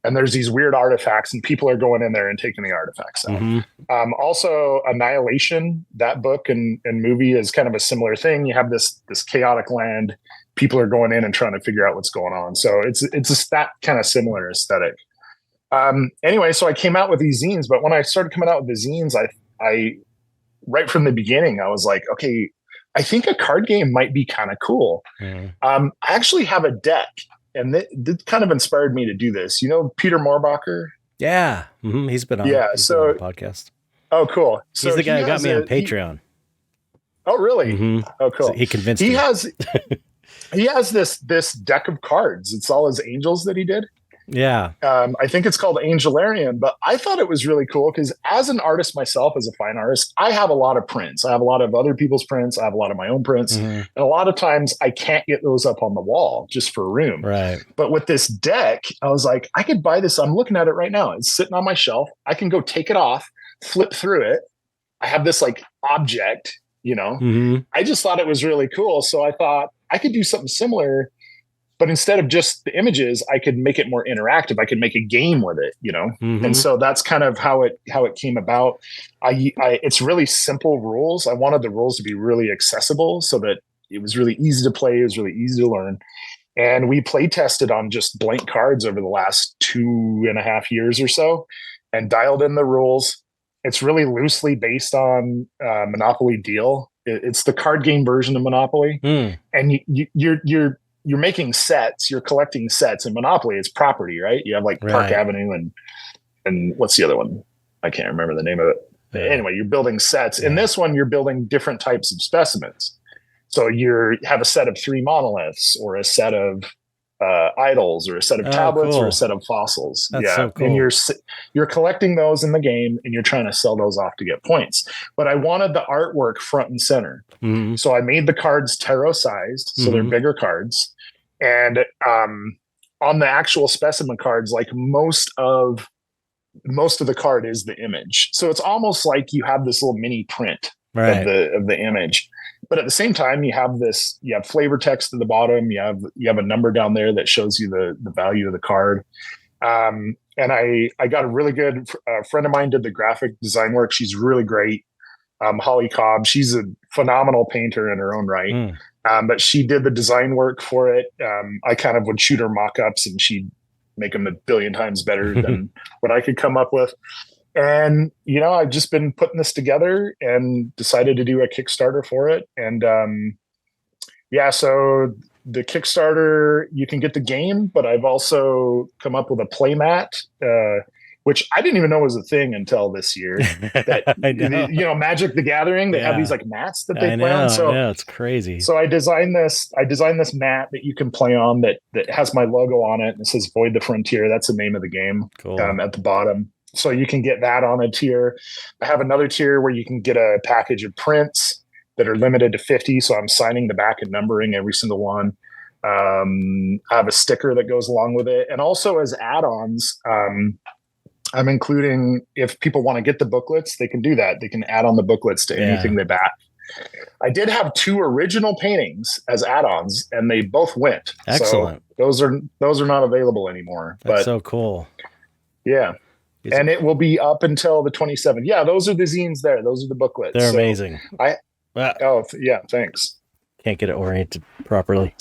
and there's these weird artifacts, and people are going in there and taking the artifacts out. Mm-hmm. Also, Annihilation, that book and movie is kind of a similar thing. You have this chaotic land. People are going in and trying to figure out what's going on. So it's that kind of similar aesthetic. Anyway, so I came out with these zines, but when I started coming out with the zines, I right from the beginning, I was like, okay, I think a card game might be kind of cool. Mm. I actually have a deck, and that kind of inspired me to do this. You know, Peter Moorbacher? Yeah. Mm-hmm. He's been on the podcast. Oh, cool. So he's the guy who got me on Patreon. Oh, really? Mm-hmm. Oh, cool. So he convinced me. He has this deck of cards. It's all his angels that he did. Yeah. I think it's called Angelarian, but I thought it was really cool because as an artist myself, as a fine artist, I have a lot of prints. I have a lot of other people's prints. I have a lot of my own prints. Mm-hmm. And a lot of times I can't get those up on the wall just for room. Right. But with this deck, I was like, I could buy this. I'm looking at it right now. It's sitting on my shelf. I can go take it off, flip through it. I have this like object, you know. Mm-hmm. I just thought it was really cool. So I thought I could do something similar. But instead of just the images, I could make it more interactive. I could make a game with it, you know? Mm-hmm. And so that's kind of how it came about. It's really simple rules. I wanted the rules to be really accessible so that it was really easy to play. It was really easy to learn. And we play tested on just blank cards over the last 2.5 years or so and dialed in the rules. It's really loosely based on Monopoly Deal. It's the card game version of Monopoly. Mm. And you're making sets, you're collecting sets. In Monopoly, it's property, right? You have like Park Avenue and what's the other one? I can't remember the name of it. Yeah. Anyway, you're building sets. Yeah. In this one, you're building different types of specimens. So you have a set of 3 monoliths or a set of idols or a set of tablets or a set of fossils. That's so cool. And you're collecting those in the game and you're trying to sell those off to get points. But I wanted the artwork front and center. Mm-hmm. So I made the cards tarot sized. So they're bigger cards. And on the actual specimen cards, like most of the card is the image. So it's almost like you have this little mini print of the image. But at the same time, you have flavor text at the bottom. You have a number down there that shows you the value of the card. And I got a really good friend of mine did the graphic design work. She's really great. Holly Cobb. She's a phenomenal painter in her own right. Mm. But she did the design work for it. I kind of would shoot her mock-ups and she'd make them 1 billion times better than what I could come up with. And, you know, I've just been putting this together and decided to do a Kickstarter for it. And so the Kickstarter, you can get the game, but I've also come up with a play mat, which I didn't even know was a thing until this year. That you know, Magic the Gathering, they have these like mats that they play on. So it's crazy. So I designed this mat that you can play on that has my logo on it and it says Void the Frontier. That's the name of the game. Cool. At the bottom. So you can get that on a tier. I have another tier where you can get a package of prints that are limited to 50. So I'm signing the back and numbering every single one. I have a sticker that goes along with it. And also as add-ons, I'm including, if people want to get the booklets, they can do that. They can add on the booklets to anything they back. I did have 2 original paintings as add-ons and they both went. Excellent. So those are not available anymore. That's so cool. Yeah. And it will be up until the 27th. Yeah, those are the zines there. Those are the booklets. They're amazing. Thanks. Can't get it oriented properly.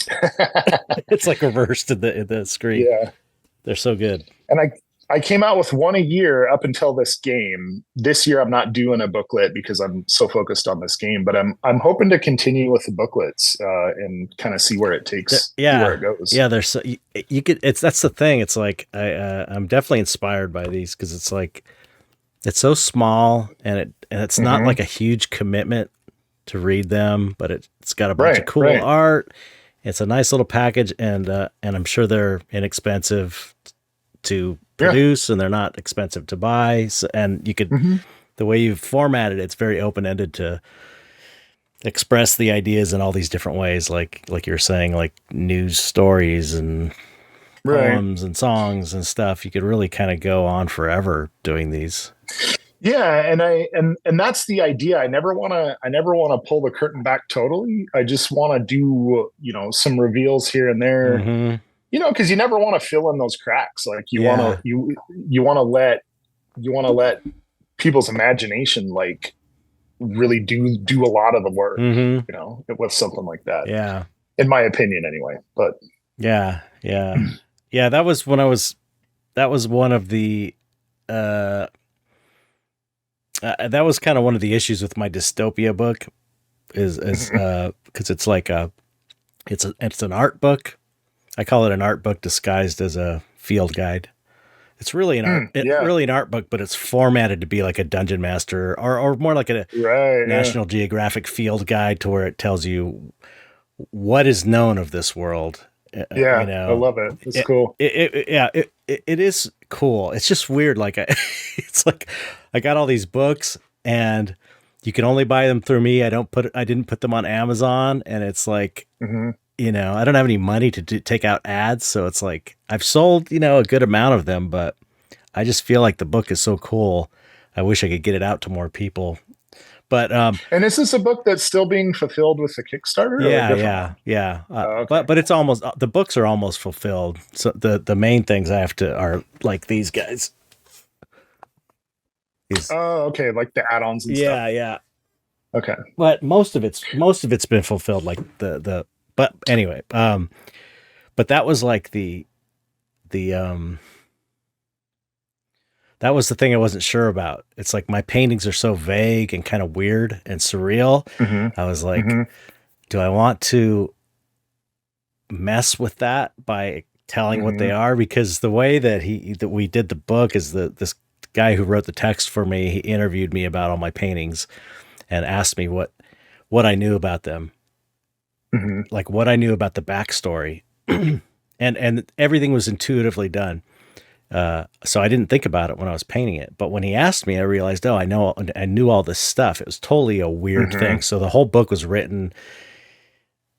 It's like reversed in the screen. Yeah. They're so good. And I came out with one a year up until this game. This year I'm not doing a booklet because I'm so focused on this game, but I'm hoping to continue with the booklets and kind of see where it takes, where it goes. Yeah, there's so you could. That's the thing. It's like I'm definitely inspired by these because it's like it's so small and it's not like a huge commitment to read them, but it's got a bunch of cool art. It's a nice little package, and I'm sure they're inexpensive to produce and they're not expensive to buy. So, and you could, the way you've formatted it's very open-ended to express the ideas in all these different ways, like you're saying, like news stories and poems and songs and stuff. You could really kind of go on forever doing these. Yeah, and that's the idea. I never want to pull the curtain back totally. I just want to do, some reveals here and there. Mm-hmm. Because you never want to fill in those cracks. Like you want to let people's imagination like really do a lot of the work, with something like that. Yeah. In my opinion anyway. But yeah. Yeah, that was one of the that was kind of one of the issues with my dystopia book is because it's like it's an art book. I call it an art book disguised as a field guide. It's really really an art book, but it's formatted to be like a Dungeon Master or more like a National Geographic field guide, to where it tells you what is known of this world. Yeah, I love it. It's cool. It is cool. It's just weird. Like it's like I got all these books and you can only buy them through me. I didn't put them on Amazon, and it's like, I don't have any money to take out ads. So it's like I've sold, a good amount of them, but I just feel like the book is so cool. I wish I could get it out to more people. But and is this a book that's still being fulfilled with the Kickstarter? Yeah. Okay. But it's almost, the books are almost fulfilled. So the main things I have to are like these guys. Okay, like the add-ons and stuff. Yeah. Okay. But most of it's been fulfilled. Like but anyway, but that was like that was the thing I wasn't sure about. It's like my paintings are so vague and kind of weird and surreal. I was like, do I want to mess with that by telling what they are? Because the way that we did the book is this guy who wrote the text for me, he interviewed me about all my paintings and asked me what I knew about them. Like what I knew about the backstory. and everything was intuitively done. So I didn't think about it when I was painting it, but when he asked me, I realized, I knew all this stuff. It was totally a weird thing. So the whole book was written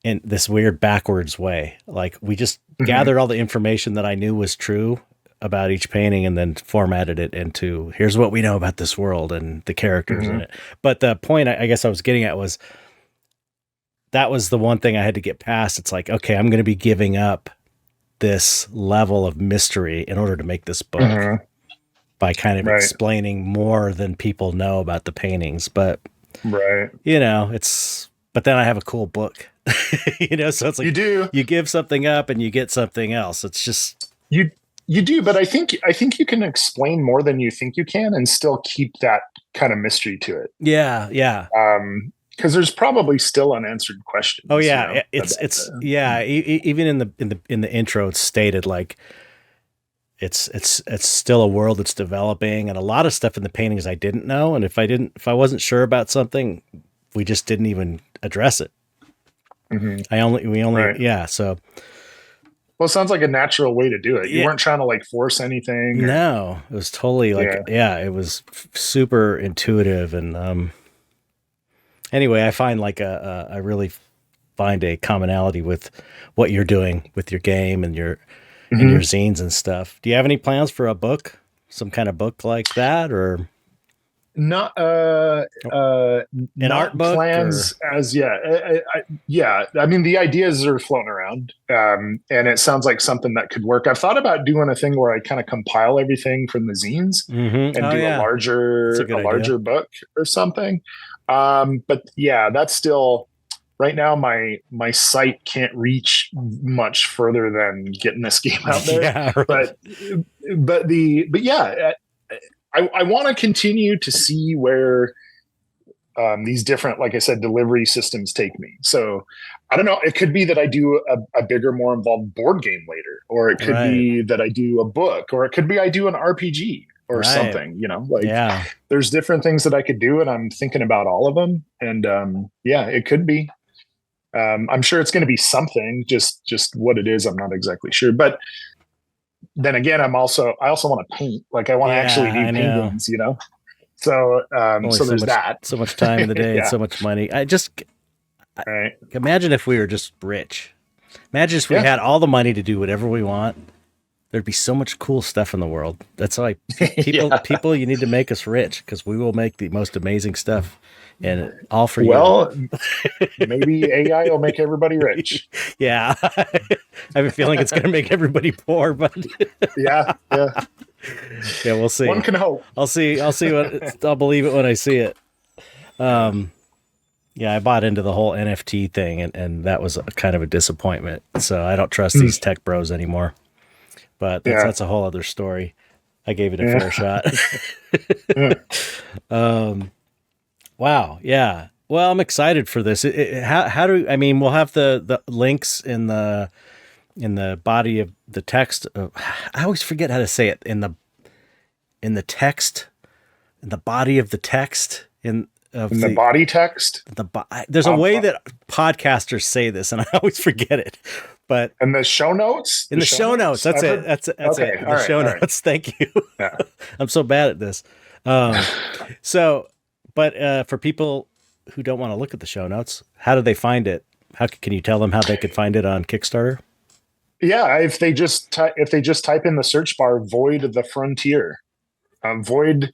in this weird backwards way. Like we just gathered all the information that I knew was true about each painting and then formatted it into, here's what we know about this world and the characters in it. But the point I guess I was getting at was, that was the one thing I had to get past. It's like, okay, I'm going to be giving up this level of mystery in order to make this book by kind of explaining more than people know about the paintings. But, but then I have a cool book, so it's like you give something up and you get something else. It's just, you do, but I think you can explain more than you think you can and still keep that kind of mystery to it. Yeah. Because there's probably still unanswered questions. Oh yeah, even in the intro, it's stated like it's still a world that's developing, and a lot of stuff in the paintings I didn't know, and if I wasn't sure about something, we just didn't even address it. So. Well, it sounds like a natural way to do it. You weren't trying to like force anything. No, it was totally like it was super intuitive and. Anyway, I find I really find a commonality with what you're doing with your game and your zines and stuff. Do you have any plans for a book, some kind of book like that, or not art book plans as yet? I mean, the ideas are floating around, and it sounds like something that could work. I've thought about doing a thing where I kind of compile everything from the zines and do a larger book or something. But yeah, that's still right now. My site can't reach much further than getting this game out there. I want to continue to see where these different, like I said, delivery systems take me. So I don't know. It could be that I do a bigger, more involved board game later, or it could be that I do a book, or it could be I do an RPG. Or something, there's different things that I could do, and I'm thinking about all of them. And it could be. I'm sure it's going to be something. Just what it is, I'm not exactly sure. But then again, I also want to paint. Like I want to actually do paintings, So so there's that. So much time in the day and so much money. Right. Imagine if we were just rich. Imagine if we had all the money to do whatever we want. There'd be so much cool stuff in the world. That's why people, you need to make us rich, because we will make the most amazing stuff, and all for you. Well, maybe AI will make everybody rich. Yeah. I have a feeling it's going to make everybody poor, but yeah. We'll see. One can hope. I'll see I'll believe it when I see it. Yeah, I bought into the whole NFT thing, and that was kind of a disappointment. So I don't trust these tech bros anymore. But that's a whole other story. I gave it a fair shot. Wow. Yeah. Well, I'm excited for this. I mean, we'll have the links in the body of the text. I always forget how to say it in the text, in the body of the text, in the body text. There's a way that podcasters say this, and I always forget it. But in the show notes, in the show notes, that's it. That's okay. It. In the show notes. Thank you. Yeah. I'm so bad at this. But for people who don't want to look at the show notes, how do they find it? Can you tell them how they could find it on Kickstarter? Yeah, if they just type in the search bar "Void the Frontier," Void.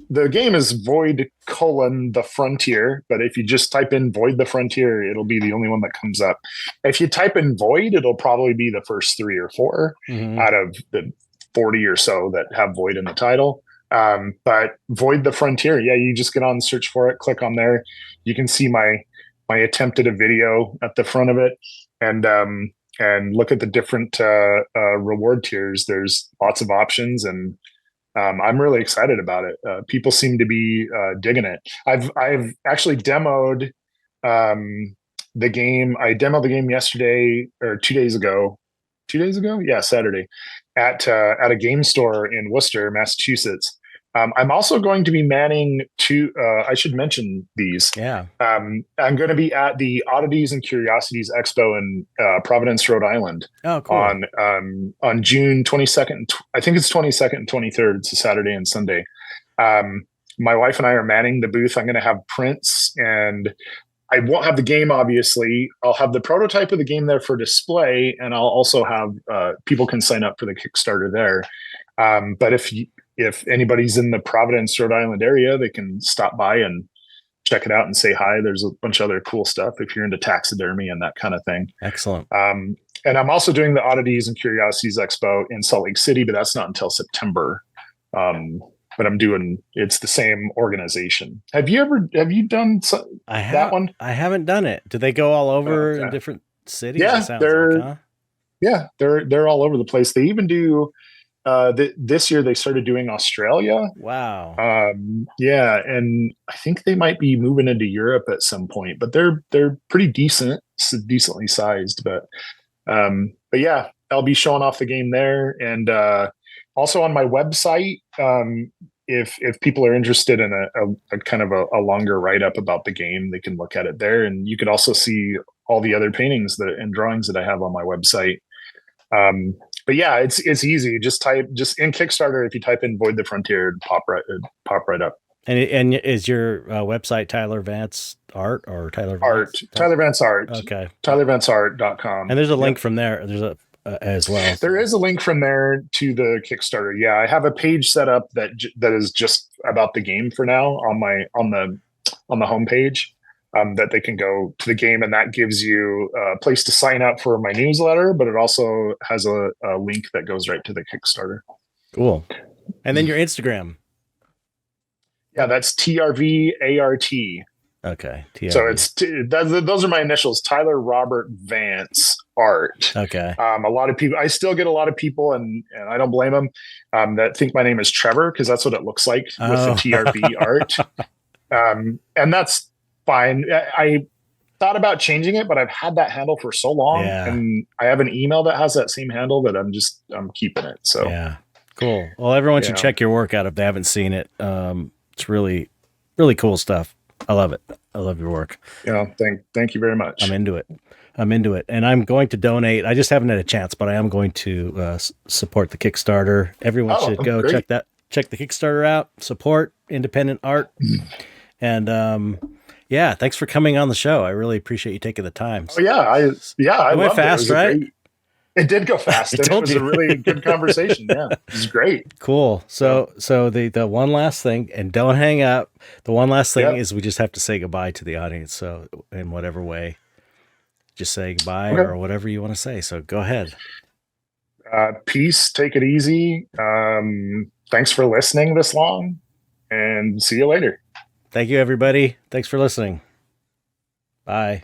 The game is Void: The Frontier, but if you just type in Void the Frontier, it'll be the only one that comes up. If you type in Void, it'll probably be the first 3 or 4 out of the 40 or so that have Void in the title. But Void the Frontier, yeah, you just get on, search for it, click on there. You can see my attempt at a video at the front of it, and look at the different reward tiers. There's lots of options, and I'm really excited about it. People seem to be digging it. I've actually demoed the game. I demoed the game yesterday or 2 days ago. 2 days ago, yeah, Saturday, at a game store in Worcester, Massachusetts. I'm also going to be manning I should mention these. Yeah. I'm going to be at the Oddities and Curiosities Expo in Providence, Rhode Island. Oh, cool. On June 22nd. I think it's 22nd and 23rd. It's a Saturday and Sunday. My wife and I are manning the booth. I'm going to have prints, and I won't have the game, obviously. I'll have the prototype of the game there for display, and I'll also have people can sign up for the Kickstarter there. But if anybody's in the Providence, Rhode Island area, they can stop by and check it out and say hi. There's a bunch of other cool stuff if you're into taxidermy and that kind of thing. Excellent. And I'm also doing the Oddities and Curiosities Expo in Salt Lake City, but that's not until September. But it's the same organization. Have you done that one? I haven't done it. Do they go all over in different cities? Yeah, they're all over the place. They even do. This year they started doing Australia. Wow. Yeah, and I think they might be moving into Europe at some point, but they're pretty decently sized. But yeah, I'll be showing off the game there, and also on my website. If people are interested in a kind of a longer write up about the game, they can look at it there, and you could also see all the other paintings and drawings that I have on my website. But yeah, it's easy. Just in Kickstarter, if you type in Void the Frontier, it'd pop right up. And is your website Tyler Vance Art or Tyler Vance? Art? Tyler Vance Art. Okay. TylerVanceArt.com. And there's a link from there. There's as well. There is a link from there to the Kickstarter. Yeah, I have a page set up that is just about the game for now on the homepage. That they can go to the game, and that gives you a place to sign up for my newsletter, but it also has a link that goes right to the Kickstarter. Cool. And then your Instagram. Yeah, that's TRVART. Okay. TRV. So those are my initials, Tyler Robert Vance Art. Okay. A lot of people, I still get a lot of people, and I don't blame them, that think my name is Trevor, because that's what it looks like with the TRV art. And that's fine. I thought about changing it, but I've had that handle for so long, and I have an email that has that same handle that I'm keeping it. So yeah, cool. Well, everyone should check your work out if they haven't seen it. It's really, really cool stuff. I love it. I love your work. Yeah, thank you very much. I'm into it, and I'm going to donate. I just haven't had a chance, but I am going to support the Kickstarter. Everyone should go check the Kickstarter out. Support independent art, and Yeah, thanks for coming on the show. I really appreciate you taking the time. Oh yeah, I went fast, right? It did go fast. It was a really good conversation. Yeah, it was great. Cool. So the one last thing, and don't hang up. The one last thing is we just have to say goodbye to the audience. So in whatever way, just say goodbye or whatever you want to say. So go ahead. Peace. Take it easy. Thanks for listening this long, and see you later. Thank you, everybody. Thanks for listening. Bye.